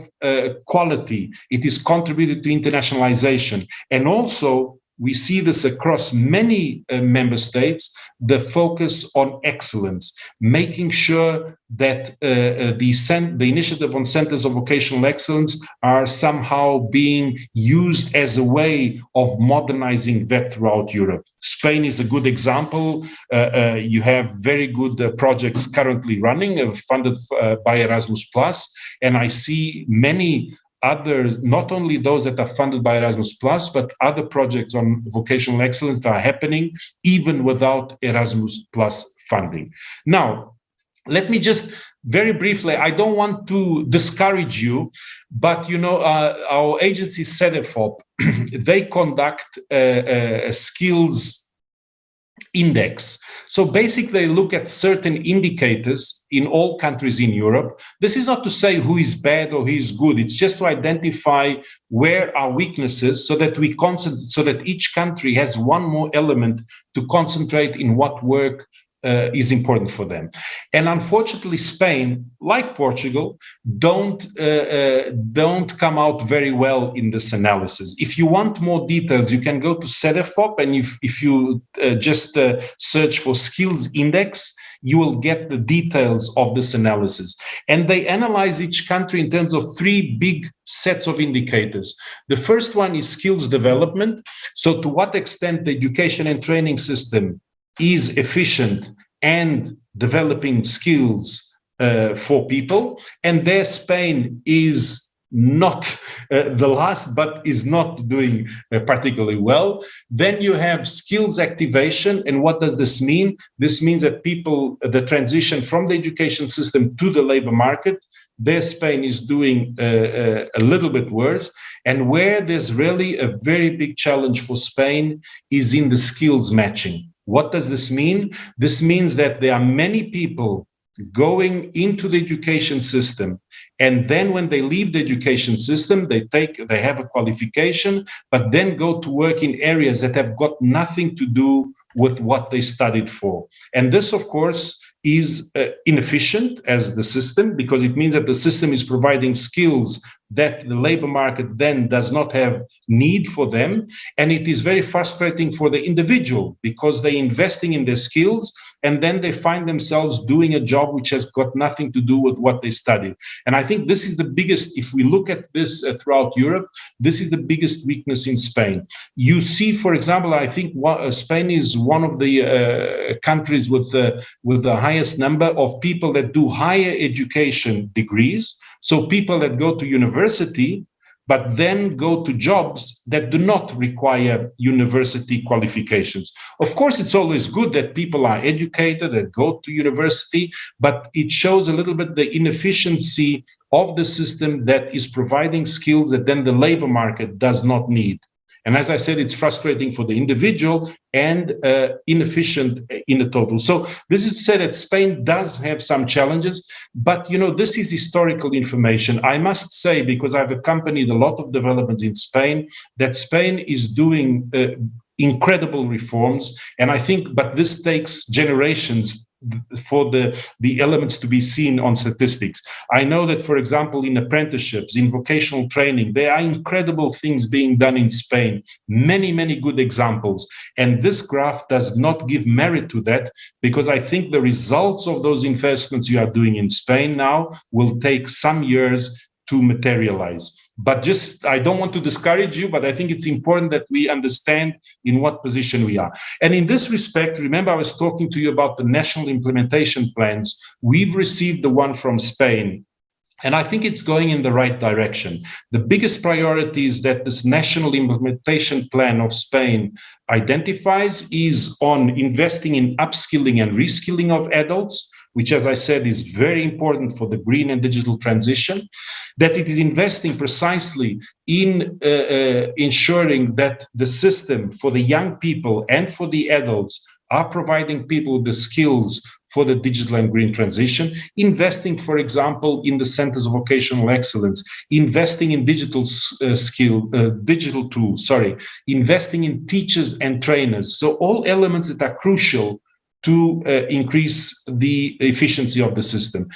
quality. It is contributed to internationalization. And also, we see this across many member states, the focus on excellence, making sure that the initiative on centers of vocational excellence are somehow being used as a way of modernizing VET throughout Europe. Spain is a good example. You have very good projects currently running, funded by Erasmus+, and I see many others, not only those that are funded by Erasmus+, but other projects on vocational excellence that are happening even without Erasmus+ funding. Now, let me just very briefly, I don't want to discourage you, but our agency CEDEFOP, they conduct a skills index. So basically, they look at certain indicators in all countries in Europe. This is not to say who is bad or who is good. It's just to identify where are weaknesses so that so that each country has one more element to concentrate in what work is important for them. And unfortunately, Spain, like Portugal, don't come out very well in this analysis. If you want more details, you can go to CEDEFOP, and if you just search for skills index, you will get the details of this analysis. And they analyze each country in terms of 3 big sets of indicators. The first one is skills development. So to what extent the education and training system is efficient and developing skills for people. And there Spain is not the last, but is not doing particularly well. Then you have skills activation. And what does this mean? This means that people, the transition from the education system to the labor market, there Spain is doing a little bit worse. And where there's really a very big challenge for Spain is in the skills matching. What does this mean? This means that there are many people going into the education system, and then when they leave the education system, they have a qualification, but then go to work in areas that have got nothing to do with what they studied for. And this, of course, is inefficient as the system, because it means that the system is providing skills that the labor market then does not have need for them. And it is very frustrating for the individual, because they're investing in their skills and then they find themselves doing a job which has got nothing to do with what they studied. And I think this is the biggest, if we look at this throughout Europe, this is the biggest weakness in Spain. You see, for example, I think Spain is one of the countries with the highest number of people that do higher education degrees. So people that go to university, but then go to jobs that do not require university qualifications. Of course, it's always good that people are educated, that go to university, but it shows a little bit the inefficiency of the system that is providing skills that then the labor market does not need. And as I said, it's frustrating for the individual and inefficient in the total. So this is to say that Spain does have some challenges, but this is historical information. I must say, because I've accompanied a lot of developments in Spain, that Spain is doing incredible reforms. And I think, but this takes generations for the elements to be seen on statistics. I know that, for example, in apprenticeships, in vocational training, there are incredible things being done in Spain, many, many good examples. And this graph does not give merit to that, because I think the results of those investments you are doing in Spain now will take some years to materialize. But I don't want to discourage you, but I think it's important that we understand in what position we are. And in this respect, remember I was talking to you about the national implementation plans. We've received the one from Spain, and I think it's going in the right direction. The biggest priorities that this national implementation plan of Spain identifies is on investing in upskilling and reskilling of adults, which, as I said, is very important for the green and digital transition, that it is investing precisely in ensuring that the system for the young people and for the adults are providing people with the skills for the digital and green transition, investing, for example, in the centers of vocational excellence, investing in digital tools, investing in teachers and trainers. So all elements that are crucial to increase the efficiency of the system.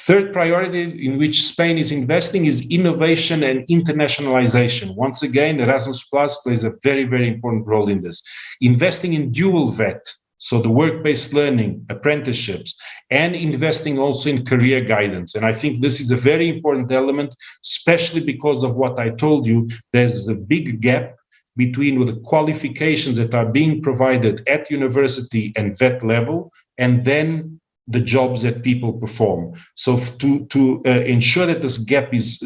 Third priority in which Spain is investing is innovation and internationalization. Once again, Erasmus Plus plays a very, very important role in this. Investing in dual VET, so the work-based learning, apprenticeships, and investing also in career guidance. And I think this is a very important element, especially because of what I told you. There's a big gap between the qualifications that are being provided at university and VET level, and then the jobs that people perform. So to ensure that this gap is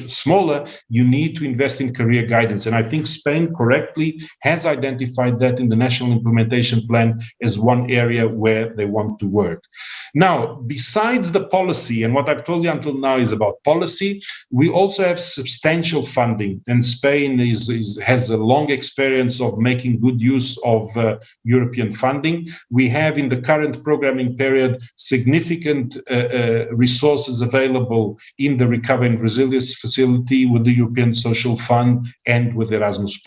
smaller, you need to invest in career guidance. And I think Spain correctly has identified that in the National Implementation Plan as one area where they want to work. Now, besides the policy, and what I've told you until now is about policy, we also have substantial funding. And Spain has a long experience of making good use of European funding. We have in the current programming period significant resources available in the Recovery and Resilience Facility with the European Social Fund and with Erasmus+.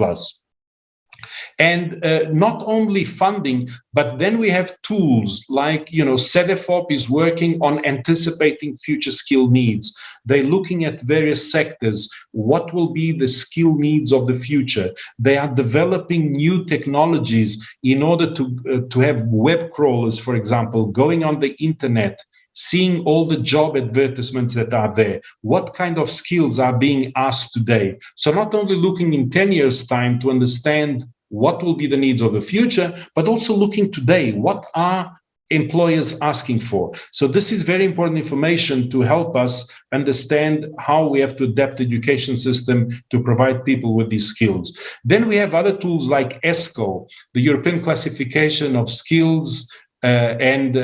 And not only funding, but then we have tools like, CEDEFOP is working on anticipating future skill needs. They're looking at various sectors. What will be the skill needs of the future? They are developing new technologies in order to have web crawlers, for example, going on the internet, seeing all the job advertisements that are there. What kind of skills are being asked today? So not only looking in 10 years' time to understand what will be the needs of the future, but also looking today, what are employers asking for? So this is very important information to help us understand how we have to adapt the education system to provide people with these skills. Then we have other tools like ESCO, the European Classification of Skills and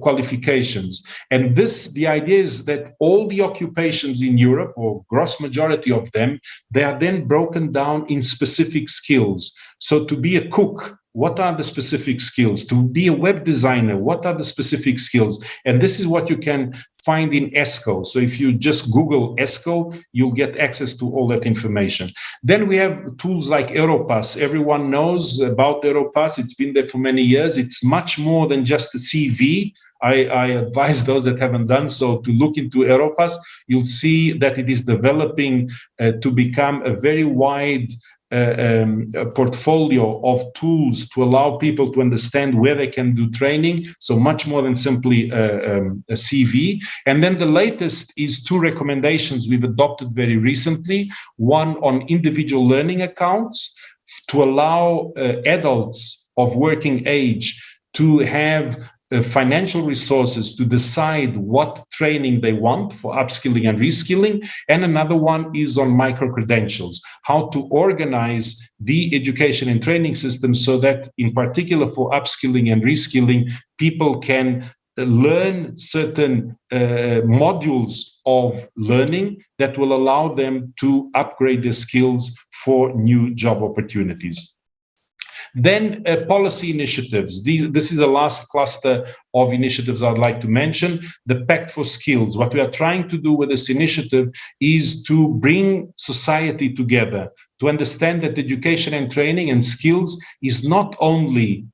qualifications. And the idea is that all the occupations in Europe, or gross majority of them, they are then broken down in specific skills. So to be a cook, what are the specific skills? To be a web designer, what are the specific skills? And this is what you can find in ESCO. So if you just Google ESCO, you'll get access to all that information. Then we have tools like Europass. Everyone knows about Europass. It's been there for many years. It's much more than just a CV. I advise those that haven't done so to look into Europass. You'll see that it is developing to become a very wide portfolio of tools to allow people to understand where they can do training, so much more than simply a CV. And then the latest is 2 recommendations we've adopted very recently, one on individual learning accounts to allow adults of working age to have financial resources to decide what training they want for upskilling and reskilling. And another one is on micro-credentials, how to organize the education and training system so that, in particular for upskilling and reskilling, people can learn certain modules of learning that will allow them to upgrade their skills for new job opportunities. Then policy initiatives. This is the last cluster of initiatives I'd like to mention, the Pact for Skills. What we are trying to do with this initiative is to bring society together, to understand that education and training and skills is not only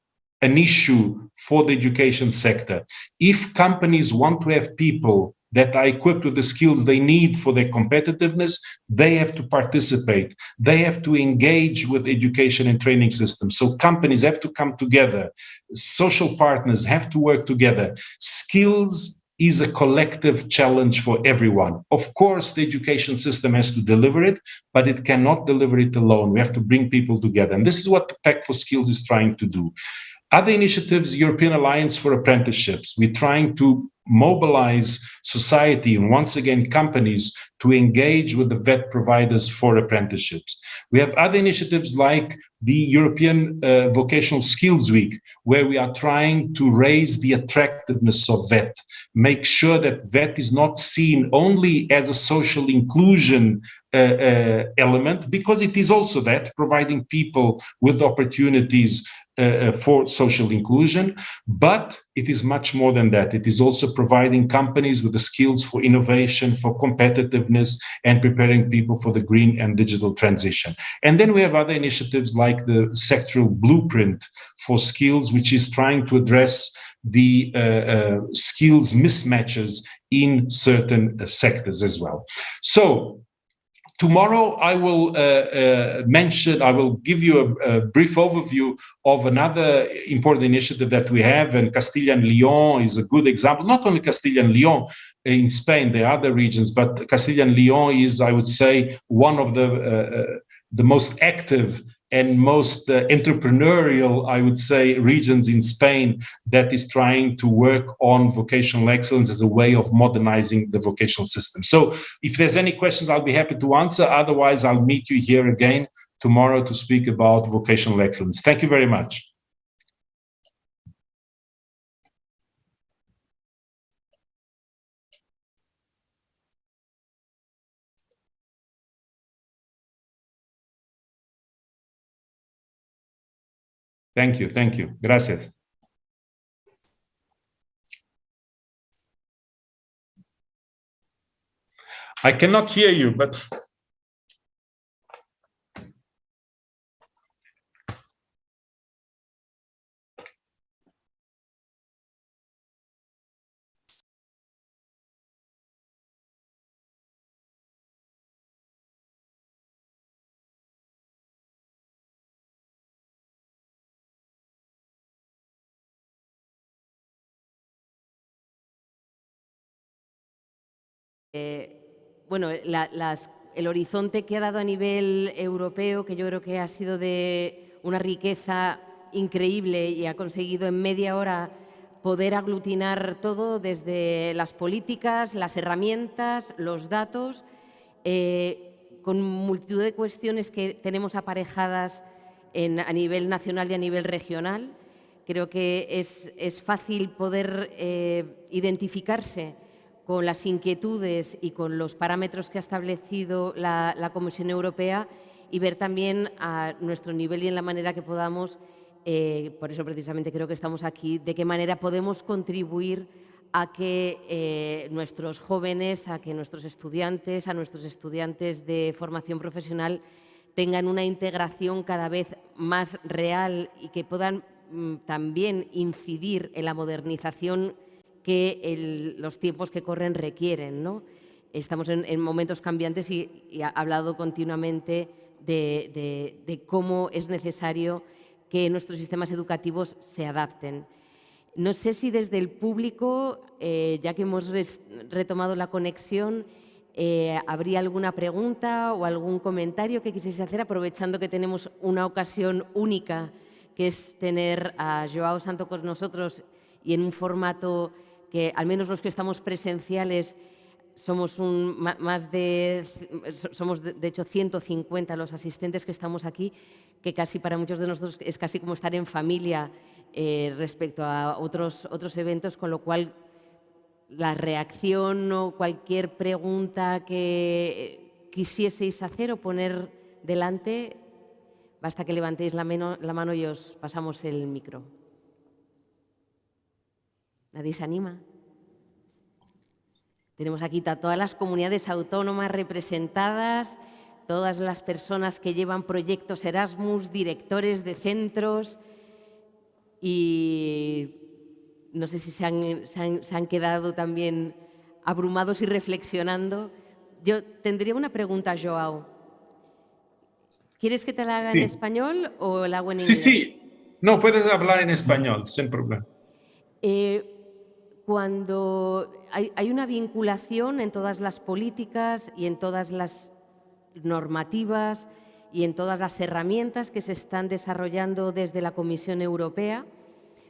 an issue for the education sector. If companies want to have people that are equipped with the skills they need for their competitiveness, they have to participate. They have to engage with education and training systems. So companies have to come together. Social partners have to work together. Skills is a collective challenge for everyone. Of course, the education system has to deliver it, but it cannot deliver it alone. We have to bring people together. And this is what the Pact for Skills is trying to do. Other initiatives, European Alliance for Apprenticeships. We're trying to mobilize society and once again companies to engage with the VET providers for apprenticeships. We have other initiatives like the European Vocational Skills Week, where we are trying to raise the attractiveness of VET, make sure that VET is not seen only as a social inclusion element, because it is also that, providing people with opportunities for social inclusion, but it is much more than that. It is also providing companies with the skills for innovation, for competitiveness, and preparing people for the green and digital transition. And then we have other initiatives like the sectoral blueprint for skills, which is trying to address the skills mismatches in certain sectors as well. So tomorrow, I will I will give you a brief overview of another important initiative that we have, and Castilla and Leon is a good example. Not only Castilla and Leon, in Spain, there are other regions, but Castilla and Leon is, I would say, one of the most active and most entrepreneurial, I would say, regions in Spain that is trying to work on vocational excellence as a way of modernizing the vocational system. So if there's any questions, I'll be happy to answer. Otherwise, I'll meet you here again tomorrow to speak about vocational excellence. Thank you very much. Thank you. Thank you. Gracias. I cannot hear you, but bueno, el horizonte que ha dado a nivel europeo, que yo creo que ha sido de una riqueza increíble y ha conseguido en media hora poder aglutinar todo desde las políticas, las herramientas, los datos, con multitud de cuestiones que tenemos aparejadas a nivel nacional y a nivel regional. Creo que es fácil poder identificarse con las inquietudes y con los parámetros que ha establecido la Comisión Europea y ver también a nuestro nivel y en la manera que podamos, por eso precisamente creo que estamos aquí, de qué manera podemos contribuir a que nuestros jóvenes, a que nuestros estudiantes, a nuestros estudiantes de formación profesional tengan una integración cada vez más real y que puedan también incidir en la modernización que los tiempos que corren requieren, ¿no? Estamos en momentos cambiantes y ha hablado continuamente de cómo es necesario que nuestros sistemas educativos se adapten. No sé si desde el público, ya que hemos retomado la conexión, ¿habría alguna pregunta o algún comentario que quisiese hacer, aprovechando que tenemos una ocasión única, que es tener a Joao Santo con nosotros y en un formato que, al menos los que estamos presenciales, somos de hecho 150 los asistentes que estamos aquí, que casi para muchos de nosotros es casi como estar en familia respecto a otros eventos, con lo cual la reacción o cualquier pregunta que quisieseis hacer o poner delante, basta que levantéis la mano y os pasamos el micro. ¿Nadie se anima? Tenemos aquí a todas las comunidades autónomas representadas, todas las personas que llevan proyectos Erasmus, directores de centros y no sé si se han quedado también abrumados y reflexionando. Yo tendría una pregunta, Joao. ¿Quieres que te la haga en español o la hago en inglés? Sí. No, puedes hablar en español, sin problema. Cuando hay una vinculación en todas las políticas y en todas las normativas y en todas las herramientas que se están desarrollando desde la Comisión Europea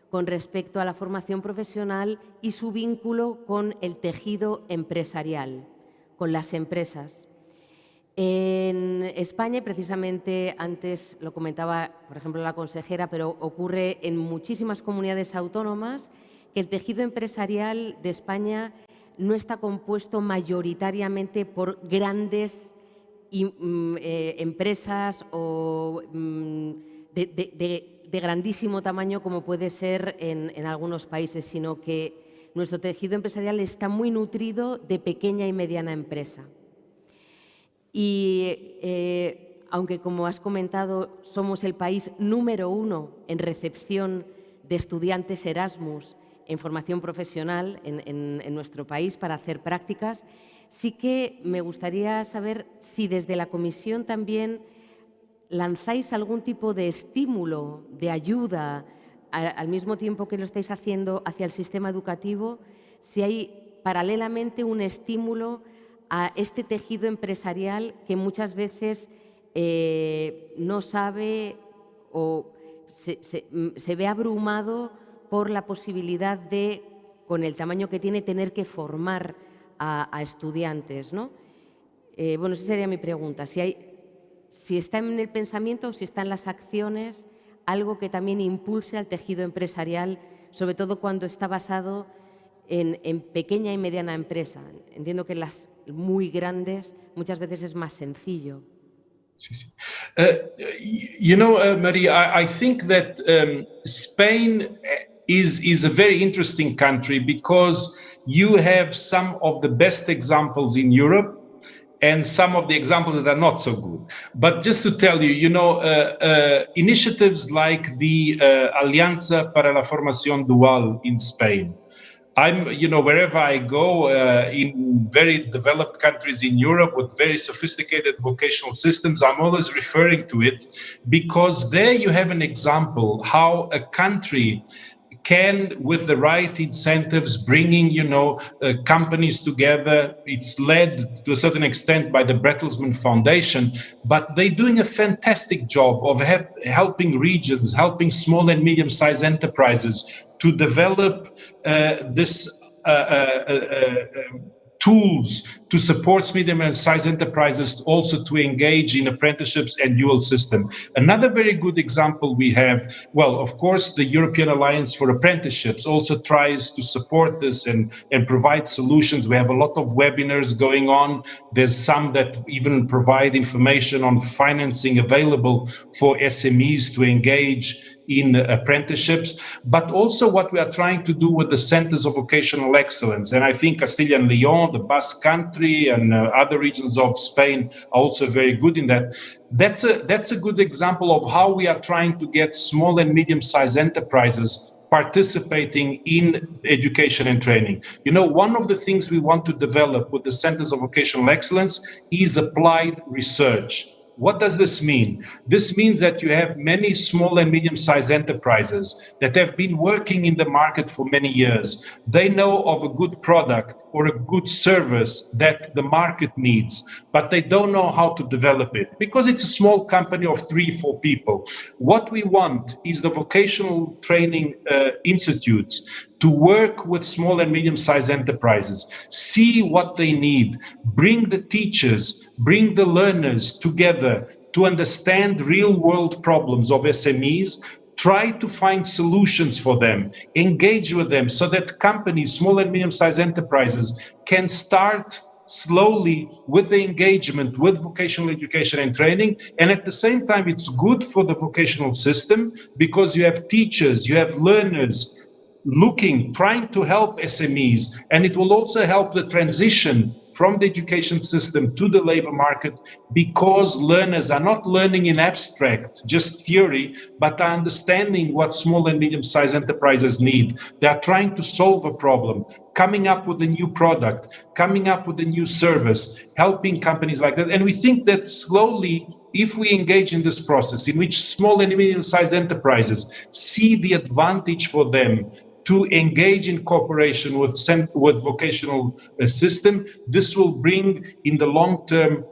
con respecto a la formación profesional y su vínculo con el tejido empresarial, con las empresas. En España, precisamente antes lo comentaba, por ejemplo, la consejera, pero ocurre en muchísimas comunidades autónomas, que el tejido empresarial de España no está compuesto mayoritariamente por grandes empresas o de grandísimo tamaño como puede ser en algunos países, sino que nuestro tejido empresarial está muy nutrido de pequeña y mediana empresa. Y aunque, como has comentado, somos el país número 1 en recepción de estudiantes Erasmus en formación profesional en nuestro país para hacer prácticas, sí que me gustaría saber si desde la Comisión también lanzáis algún tipo de estímulo, de ayuda, al mismo tiempo que lo estáis haciendo hacia el sistema educativo, si hay paralelamente un estímulo a este tejido empresarial que muchas veces no sabe o se ve abrumado por la posibilidad de, con el tamaño que tiene, tener que formar a estudiantes, ¿no? Bueno, esa sería mi pregunta. Si está en el pensamiento o si está en las acciones algo que también impulse al tejido empresarial, sobre todo cuando está basado en pequeña y mediana empresa. Entiendo que las muy grandes muchas veces es más sencillo. Maria, I think that Spain is a very interesting country because you have some of the best examples in Europe and some of the examples that are not so good. But just to tell you, initiatives like the Alianza para la Formación Dual in Spain. Wherever I go in very developed countries in Europe with very sophisticated vocational systems, I'm always referring to it because there you have an example how a country can, with the right incentives, bringing, companies together. It's led to a certain extent by the Bertelsmann Foundation, but they're doing a fantastic job of helping regions, helping small and medium-sized enterprises to develop tools to support medium and sized enterprises also to engage in apprenticeships and dual system. Another very good example we have, well, of course, the European Alliance for Apprenticeships also tries to support this and provide solutions. We have a lot of webinars going on. There's some that even provide information on financing available for SMEs to engage in apprenticeships, but also what we are trying to do with the centers of vocational excellence. And I think Castilla and Leon, the Basque Country, and other regions of Spain are also very good in that. That's a good example of how we are trying to get small and medium-sized enterprises participating in education and training. One of the things we want to develop with the centers of vocational excellence is applied research. What does this mean? This means that you have many small and medium-sized enterprises that have been working in the market for many years. They know of a good product or a good service that the market needs, but they don't know how to develop it because it's a small company of 3-4 people. What we want is the vocational training institutes to work with small and medium-sized enterprises, see what they need, bring the teachers, bring the learners together to understand real-world problems of SMEs, try to find solutions for them, engage with them so that companies, small and medium-sized enterprises, can start slowly with the engagement with vocational education and training. And at the same time, it's good for the vocational system because you have teachers, you have learners, trying to help SMEs, and it will also help the transition from the education system to the labor market because learners are not learning in abstract, just theory, but are understanding what small and medium-sized enterprises need. They are trying to solve a problem, coming up with a new product, coming up with a new service, helping companies like that. And we think that slowly, if we engage in this process in which small and medium-sized enterprises see the advantage for them to engage in cooperation with vocational system, this will bring in the long term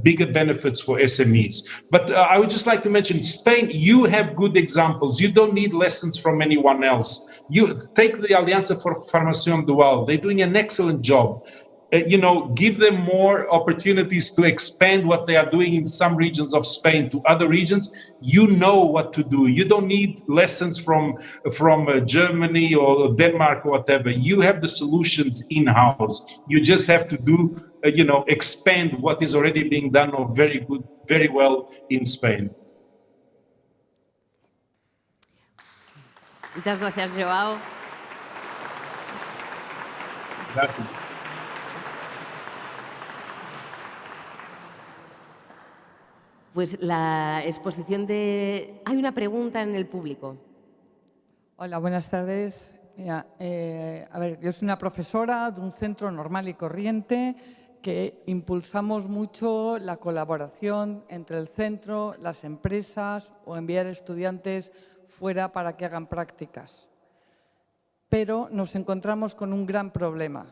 bigger benefits for SMEs. But I would just like to mention, Spain, you have good examples. You don't need lessons from anyone else. You take the Alianza for Formación Dual. They're doing an excellent job. Give them more opportunities to expand what they are doing in some regions of Spain to other regions. You know what to do. You don't need lessons from Germany or Denmark or whatever. You have the solutions in-house. You just have to do, expand what is already being done very good, very well in Spain. Muchas gracias, Joao. Gracias. Pues la exposición Hay una pregunta en el público. Hola, buenas tardes. Yo soy una profesora de un centro normal y corriente que impulsamos mucho la colaboración entre el centro, las empresas o enviar estudiantes fuera para que hagan prácticas. Pero nos encontramos con un gran problema.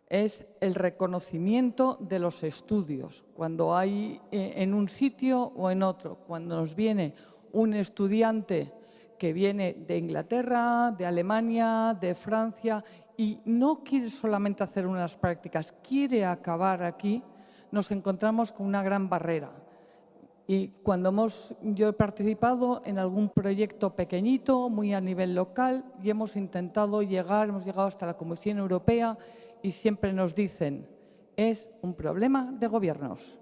Es el reconocimiento de los estudios, cuando hay en un sitio o en otro. Cuando nos viene un estudiante que viene de Inglaterra, de Alemania, de Francia y no quiere solamente hacer unas prácticas, quiere acabar aquí, nos encontramos con una gran barrera. Y yo he participado en algún proyecto pequeñito, muy a nivel local, y hemos llegado hasta la Comisión Europea y siempre nos dicen, es un problema de gobiernos.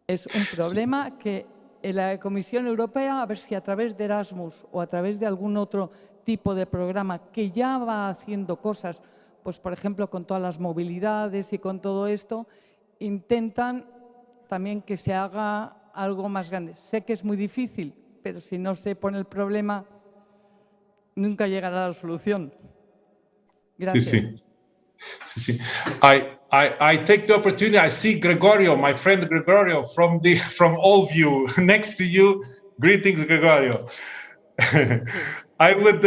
Es un problema que en la Comisión Europea, a ver si a través de Erasmus o a través de algún otro tipo de programa que ya va haciendo cosas, pues por ejemplo con todas las movilidades y con todo esto, intentan también que se haga algo más grande. Sé que es muy difícil, pero si no se pone el problema, nunca llegará a la solución. Gracias. Sí. I take the opportunity. I see Gregorio, my friend Gregorio, from all view next to you. Greetings, Gregorio. I would,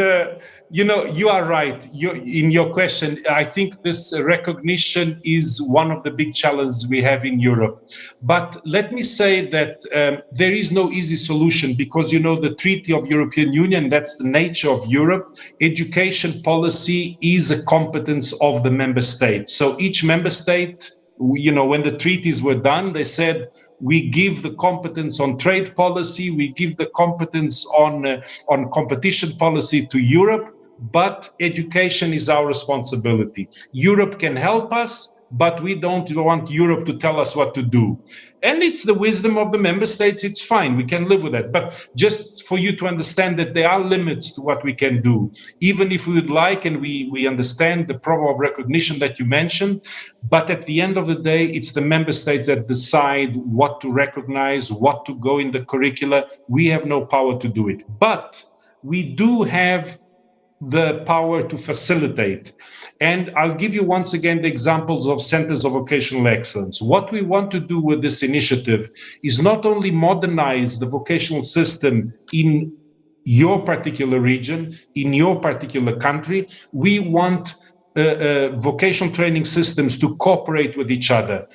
you are right. In your question, I think this recognition is one of the big challenges we have in Europe. But let me say that there is no easy solution because, the Treaty of European Union, that's the nature of Europe. Education policy is a competence of the member state. So each member state, when the treaties were done, they said, we give the competence on trade policy, we give the competence on competition policy to Europe, but education is our responsibility. Europe can help us, but we don't want Europe to tell us what to do. And it's the wisdom of the member states, it's fine, we can live with that. But just for you to understand that there are limits to what we can do, even if we would like, and we understand the problem of recognition that you mentioned, but at the end of the day, it's the member states that decide what to recognize, what to go in the curricula. We have no power to do it. But we do have the power to facilitate. And I'll give you once again the examples of centers of vocational excellence. What we want to do with this initiative is not only modernize the vocational system in your particular region, in your particular country, we want vocational training systems to cooperate with each other.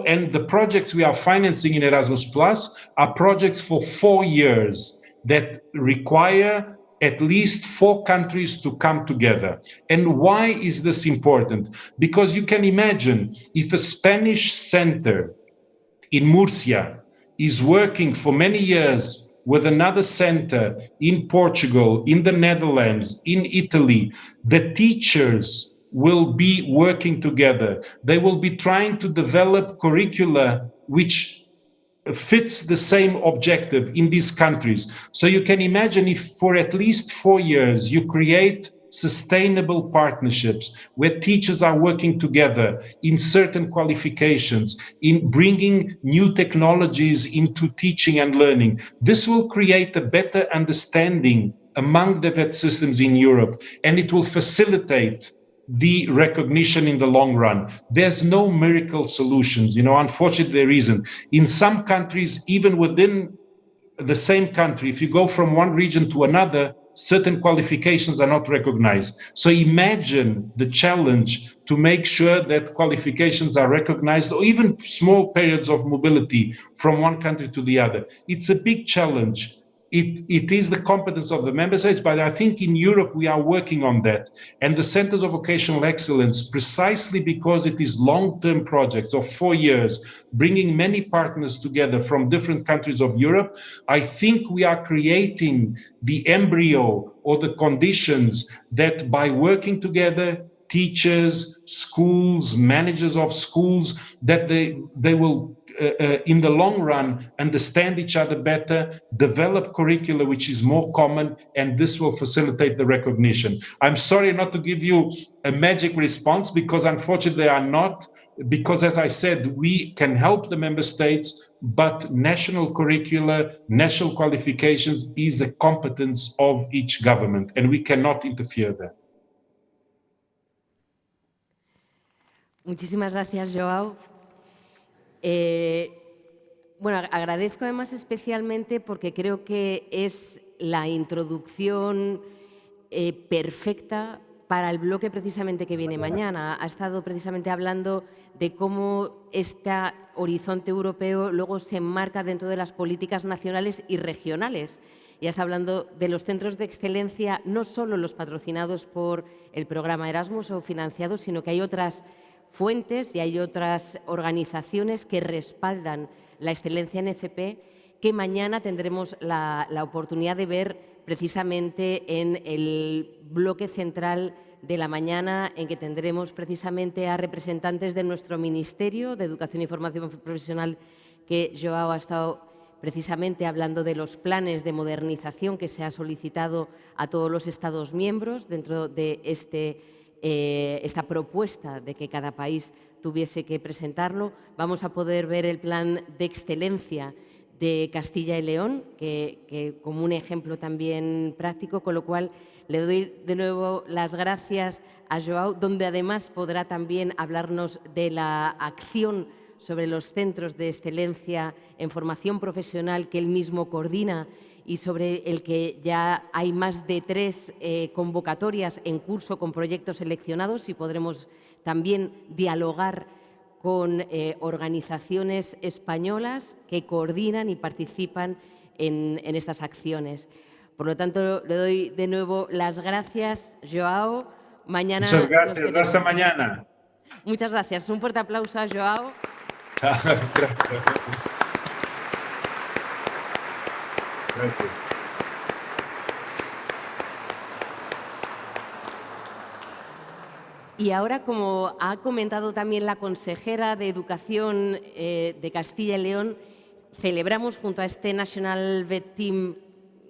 And the projects we are financing in Erasmus Plus are projects for 4 years that require at least 4 countries to come together. And why is this important? Because you can imagine if a Spanish center in Murcia is working for many years with another center in Portugal, in the Netherlands, in Italy, the teachers will be working together. They will be trying to develop curricula which fits the same objective in these countries. So you can imagine if for at least 4 years you create sustainable partnerships where teachers are working together in certain qualifications, in bringing new technologies into teaching and learning. This will create a better understanding among the VET systems in Europe, and it will facilitate the recognition in the long run. There's no miracle solutions, unfortunately there isn't. In some countries, even within the same country, if you go from one region to another, certain qualifications are not recognized. So imagine the challenge to make sure that qualifications are recognized, or even small periods of mobility from one country to the other. It's a big challenge. It is the competence of the member states, but I think in Europe we are working on that. And the Centers of Vocational Excellence, precisely because it is long-term projects of 4 years, bringing many partners together from different countries of Europe, I think we are creating the embryo or the conditions that by working together, teachers, schools, managers of schools, that they will, in the long run, understand each other better, develop curricula which is more common, and this will facilitate the recognition. I'm sorry not to give you a magic response, because unfortunately they are not, because as I said, we can help the member states, but national curricula, national qualifications is a competence of each government, and we cannot interfere there. Muchísimas gracias, Joao. Agradezco además especialmente porque creo que es la introducción perfecta para el bloque precisamente que viene mañana. Ha estado precisamente hablando de cómo este horizonte europeo luego se enmarca dentro de las políticas nacionales y regionales. Y está hablando de los centros de excelencia, no solo los patrocinados por el programa Erasmus o financiados, sino que hay otras fuentes y hay otras organizaciones que respaldan la excelencia en FP, que mañana tendremos la oportunidad de ver precisamente en el bloque central de la mañana, en que tendremos precisamente a representantes de nuestro Ministerio de Educación y Formación Profesional, que Joao ha estado precisamente hablando de los planes de modernización que se ha solicitado a todos los Estados miembros dentro de esta propuesta de que cada país tuviese que presentarlo. Vamos a poder ver el plan de excelencia de Castilla y León, que como un ejemplo también práctico, con lo cual le doy de nuevo las gracias a Joao, donde además podrá también hablarnos de la acción sobre los centros de excelencia en formación profesional que él mismo coordina y sobre el que ya hay más de 3 convocatorias en curso con proyectos seleccionados y podremos también dialogar con organizaciones españolas que coordinan y participan en estas acciones. Por lo tanto, le doy de nuevo las gracias, Joao. Mañana muchas gracias. Hasta mañana. Muchas gracias. Un fuerte aplauso a Joao. Gracias. Y ahora, como ha comentado también la consejera de Educación de Castilla y León, celebramos junto a este National Vet Team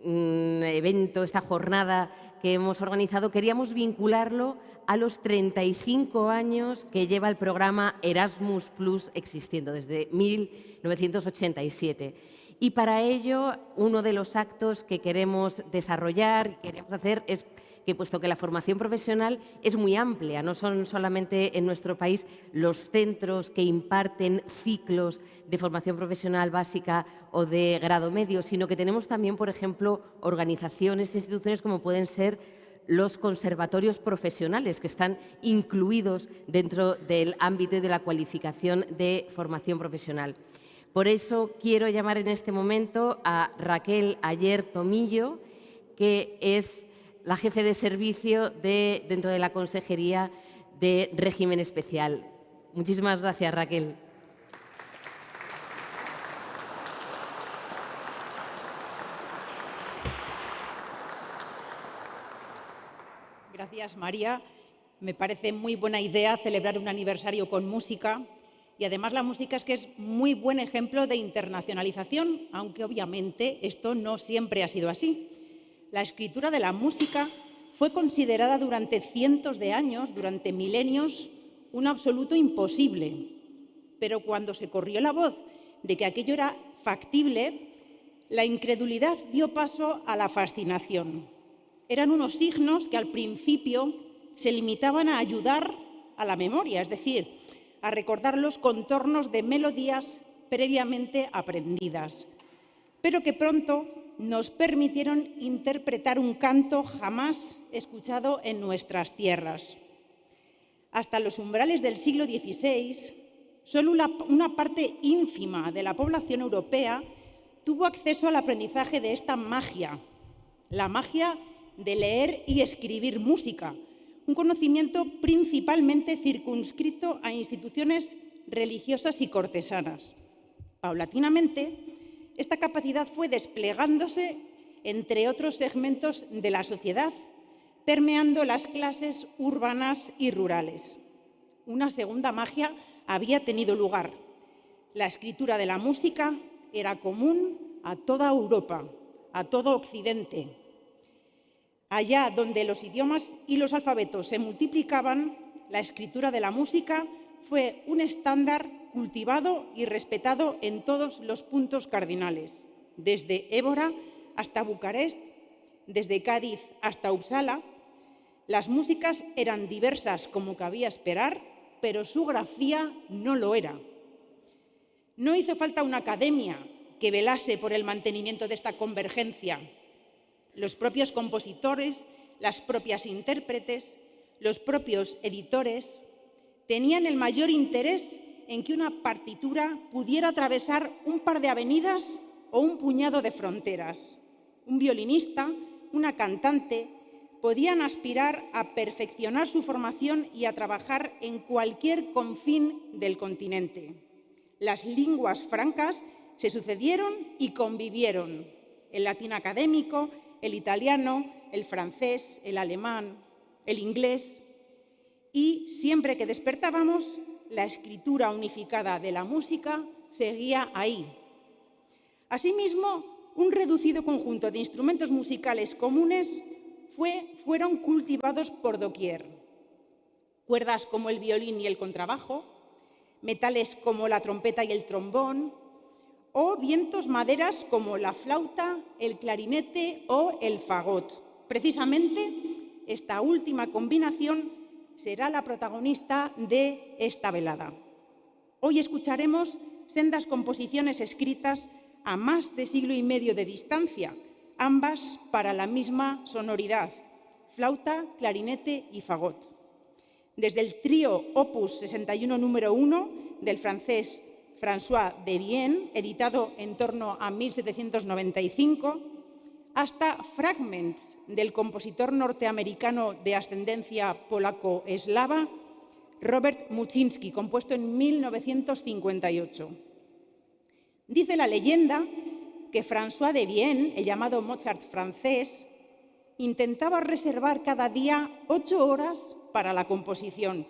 evento, esta jornada que hemos organizado, queríamos vincularlo a los 35 años que lleva el programa Erasmus Plus existiendo desde 1987. Y para ello, uno de los actos que queremos desarrollar y queremos hacer es que, puesto que la formación profesional es muy amplia, no son solamente en nuestro país los centros que imparten ciclos de formación profesional básica o de grado medio, sino que tenemos también, por ejemplo, organizaciones e instituciones como pueden ser los conservatorios profesionales, que están incluidos dentro del ámbito y de la cualificación de formación profesional. Por eso quiero llamar en este momento a Raquel Ayer Tomillo, que es la jefe de servicio dentro de la Consejería de Régimen Especial. Muchísimas gracias, Raquel. Gracias, María. Me parece muy buena idea celebrar un aniversario con música y además la música es que es muy buen ejemplo de internacionalización, aunque obviamente esto no siempre ha sido así. La escritura de la música fue considerada durante cientos de años, durante milenios, un absoluto imposible. Pero cuando se corrió la voz de que aquello era factible, la incredulidad dio paso a la fascinación. Eran unos signos que al principio se limitaban a ayudar a la memoria, es decir, a recordar los contornos de melodías previamente aprendidas, pero que pronto nos permitieron interpretar un canto jamás escuchado en nuestras tierras. Hasta los umbrales del siglo XVI, solo una parte ínfima de la población europea tuvo acceso al aprendizaje de esta magia, la magia de leer y escribir música, un conocimiento principalmente circunscrito a instituciones religiosas y cortesanas. Paulatinamente, esta capacidad fue desplegándose entre otros segmentos de la sociedad, permeando las clases urbanas y rurales. Una segunda magia había tenido lugar. La escritura de la música era común a toda Europa, a todo Occidente. Allá donde los idiomas y los alfabetos se multiplicaban, la escritura de la música fue un estándar cultivado y respetado en todos los puntos cardinales, desde Évora hasta Bucarest, desde Cádiz hasta Uppsala. Las músicas eran diversas como cabía esperar, pero su grafía no lo era. No hizo falta una academia que velase por el mantenimiento de esta convergencia. Los propios compositores, las propias intérpretes, los propios editores tenían el mayor interés en que una partitura pudiera atravesar un par de avenidas o un puñado de fronteras. Un violinista, una cantante, podían aspirar a perfeccionar su formación y a trabajar en cualquier confín del continente. Las lenguas francas se sucedieron y convivieron. El latín académico, el italiano, el francés, el alemán, el inglés. Y siempre que despertábamos, la escritura unificada de la música seguía ahí. Asimismo, un reducido conjunto de instrumentos musicales comunes fueron cultivados por doquier. Cuerdas como el violín y el contrabajo, metales como la trompeta y el trombón, o vientos maderas como la flauta, el clarinete o el fagot. Precisamente, esta última combinación será la protagonista de esta velada. Hoy escucharemos sendas composiciones escritas a más de siglo y medio de distancia, ambas para la misma sonoridad, flauta, clarinete y fagot. Desde el trío Opus 61 número 1 del francés François de Vienne, editado en torno a 1795, hasta Fragments del compositor norteamericano de ascendencia polaco-eslava Robert Muczynski, compuesto en 1958. Dice la leyenda que François de Vienne, el llamado Mozart francés, intentaba reservar cada día 8 horas para la composición,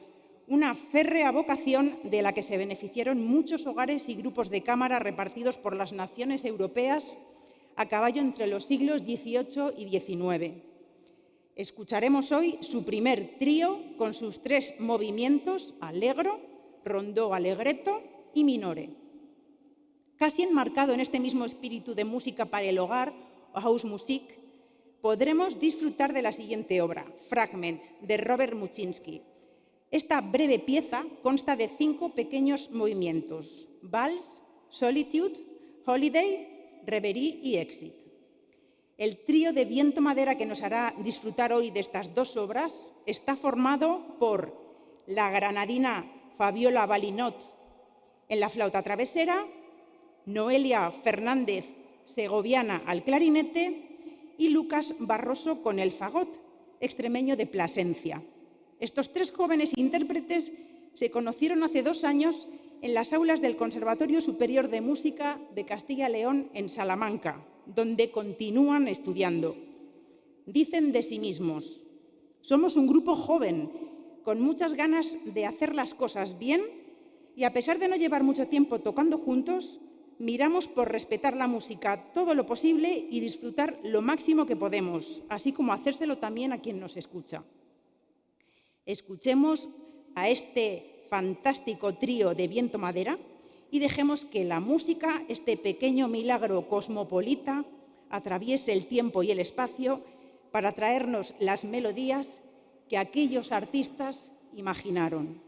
una férrea vocación de la que se beneficiaron muchos hogares y grupos de cámara repartidos por las naciones europeas a caballo entre los siglos XVIII y XIX. Escucharemos hoy su primer trío con sus 3 movimientos, allegro, rondó allegretto y minore. Casi enmarcado en este mismo espíritu de música para el hogar, o Hausmusik, podremos disfrutar de la siguiente obra, Fragments, de Robert Muczynski. Esta breve pieza consta de 5 pequeños movimientos, Vals, Solitude, Holiday, Reverie y Exit. El trío de viento-madera que nos hará disfrutar hoy de estas 2 obras está formado por la granadina Fabiola Balinot en la flauta travesera, Noelia Fernández Segoviana al clarinete y Lucas Barroso con el fagot, extremeño de Plasencia. Estos 3 jóvenes intérpretes se conocieron hace 2 años en las aulas del Conservatorio Superior de Música de Castilla y León en Salamanca, donde continúan estudiando. Dicen de sí mismos: somos un grupo joven, con muchas ganas de hacer las cosas bien y a pesar de no llevar mucho tiempo tocando juntos, miramos por respetar la música todo lo posible y disfrutar lo máximo que podemos, así como hacérselo también a quien nos escucha. Escuchemos a este fantástico trío de viento-madera y dejemos que la música, este pequeño milagro cosmopolita, atraviese el tiempo y el espacio para traernos las melodías que aquellos artistas imaginaron.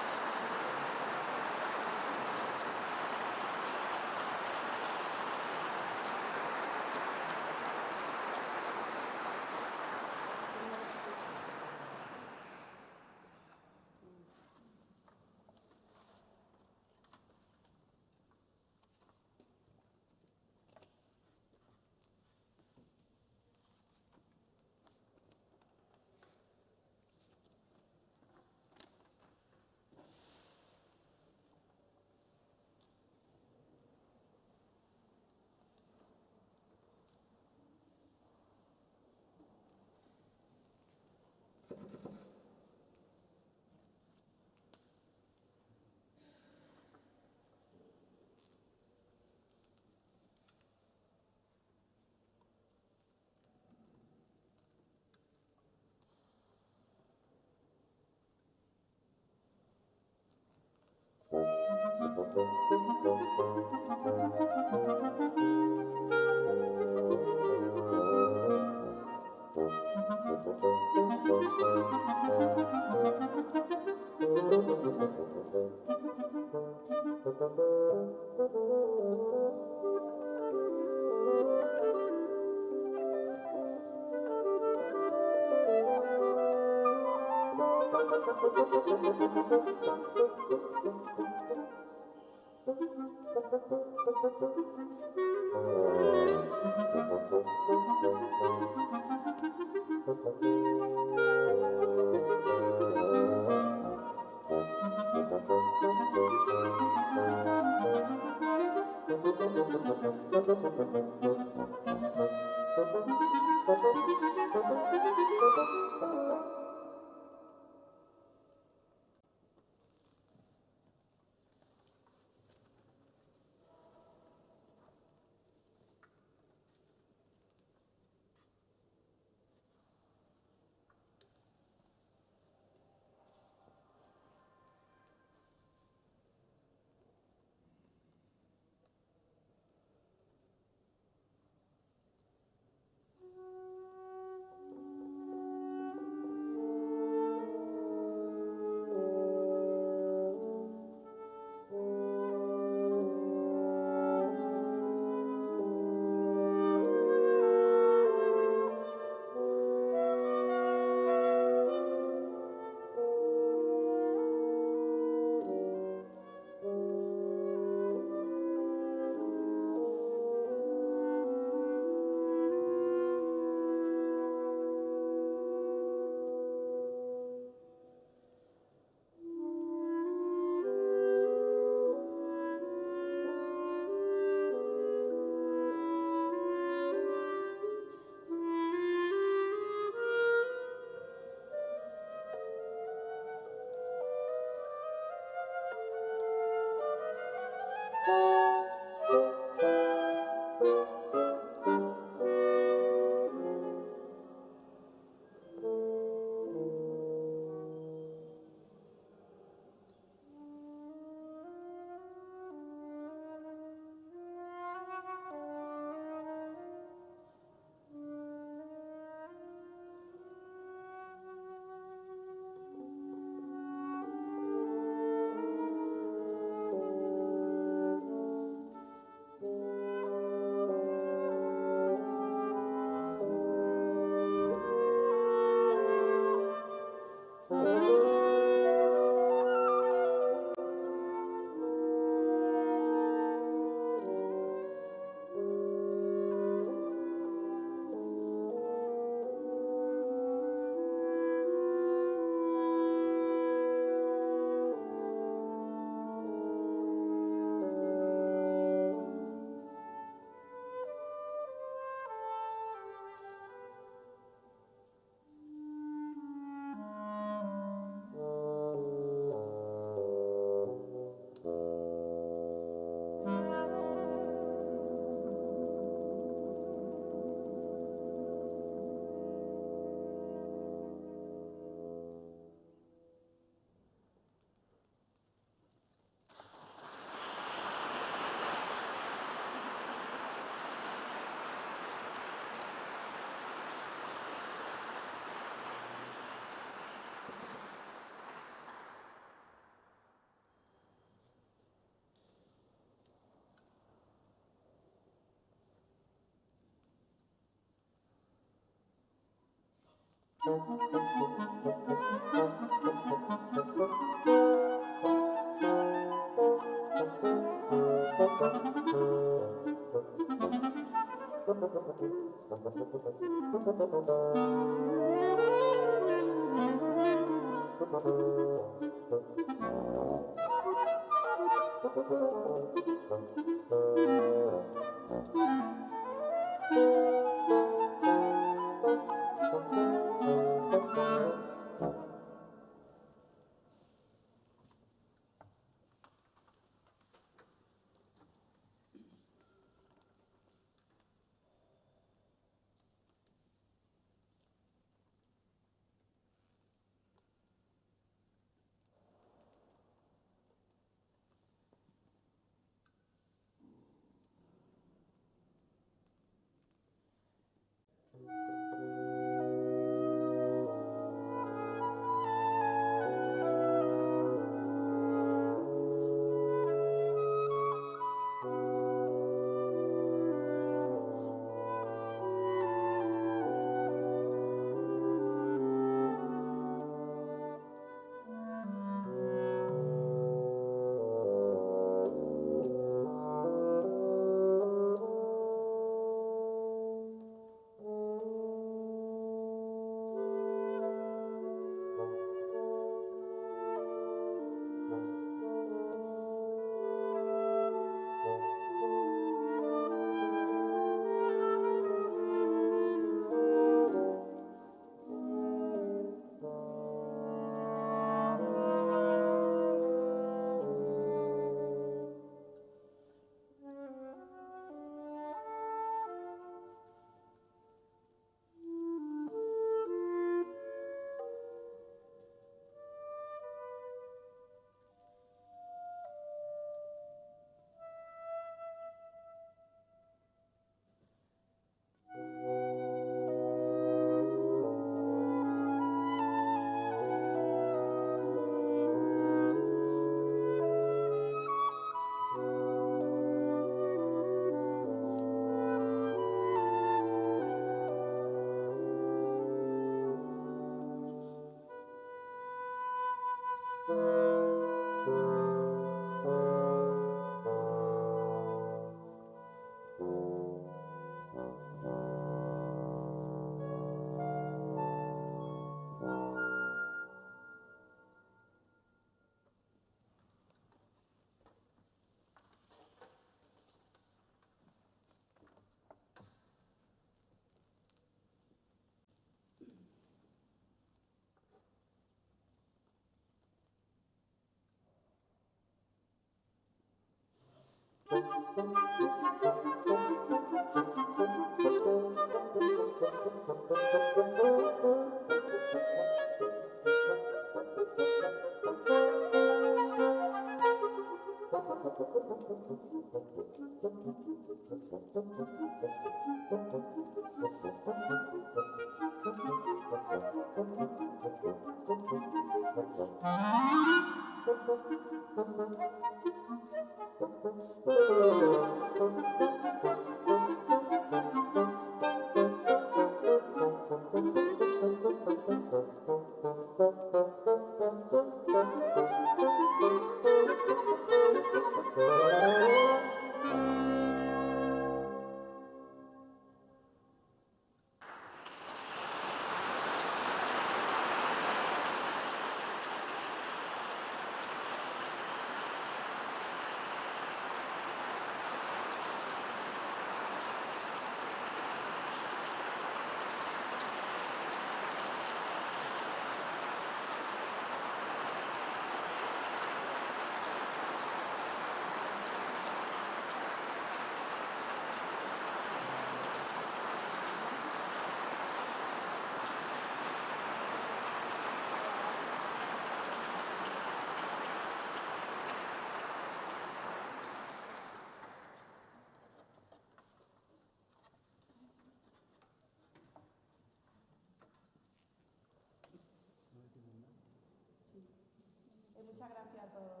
Muchas gracias a todos.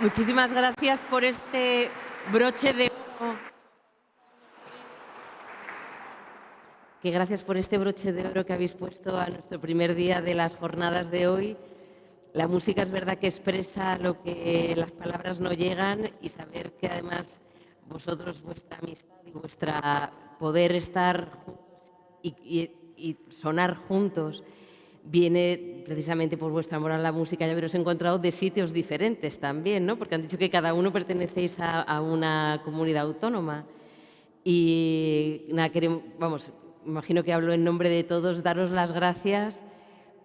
Muchísimas gracias por este broche de oro. Gracias por este broche de oro que habéis puesto a nuestro primer día de las jornadas de hoy. La música es verdad que expresa lo que las palabras no llegan, y saber que además vosotros, vuestra amistad y vuestra poder estar juntos y sonar juntos, viene precisamente por vuestro amor a la música y haberos encontrado de sitios diferentes también, ¿no? Porque han dicho que cada uno pertenecéis a una comunidad autónoma. Y nada, imagino que hablo en nombre de todos, daros las gracias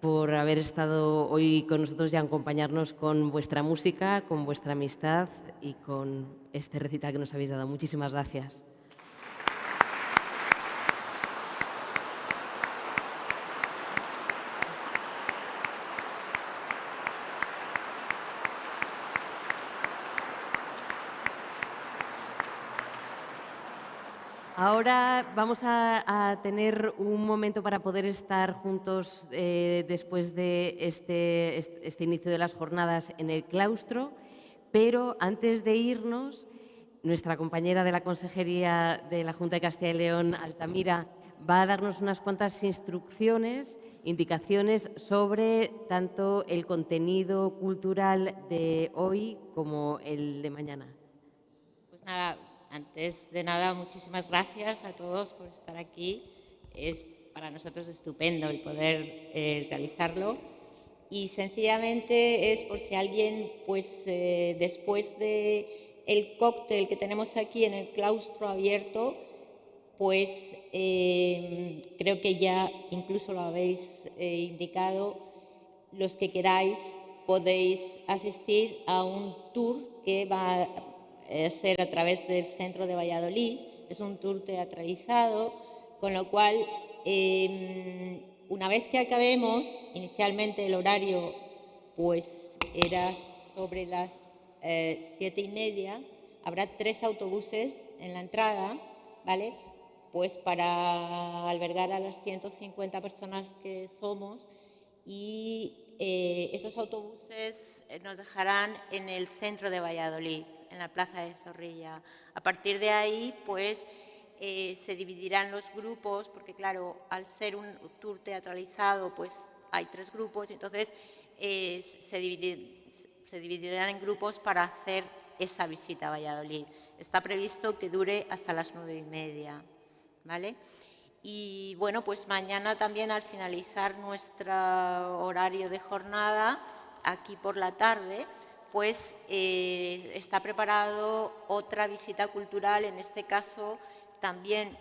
por haber estado hoy con nosotros y acompañarnos con vuestra música, con vuestra amistad y con este recital que nos habéis dado. Muchísimas gracias. Ahora vamos a tener un momento para poder estar juntos después de este inicio de las jornadas en el claustro, pero antes de irnos, nuestra compañera de la Consejería de la Junta de Castilla y León, Altamira, va a darnos unas cuantas instrucciones, indicaciones sobre tanto el contenido cultural de hoy como el de mañana. Pues nada. Antes de nada, muchísimas gracias a todos por estar aquí. Es para nosotros estupendo el poder realizarlo. Y sencillamente es por si alguien, pues después del cóctel que tenemos aquí en el claustro abierto, pues creo que ya incluso lo habéis indicado, los que queráis podéis asistir a un tour que va a ser a través del centro de Valladolid. Es un tour teatralizado, con lo cual, una vez que acabemos, inicialmente el horario pues era sobre las 7:30, habrá 3 autobuses en la entrada, ¿vale? Pues para albergar a las 150 personas que somos, y esos autobuses nos dejarán en el centro de Valladolid, en la plaza de Zorrilla. A partir de ahí, pues, se dividirán los grupos, porque claro, al ser un tour teatralizado, pues hay 3 grupos, y entonces se dividirán en grupos para hacer esa visita a Valladolid. Está previsto que dure hasta las 9:30, ¿vale? Y bueno, pues mañana también, al finalizar nuestro horario de jornada, aquí por la tarde, pues está preparado otra visita cultural, en este caso también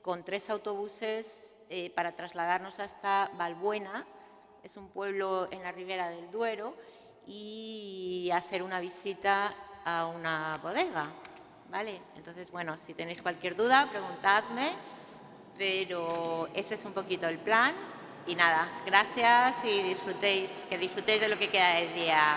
con 3 autobuses para trasladarnos hasta Valbuena, es un pueblo en la ribera del Duero, y hacer una visita a una bodega, ¿vale? Entonces, bueno, si tenéis cualquier duda, preguntadme, pero ese es un poquito el plan. Y nada, gracias y que disfrutéis de lo que queda del día.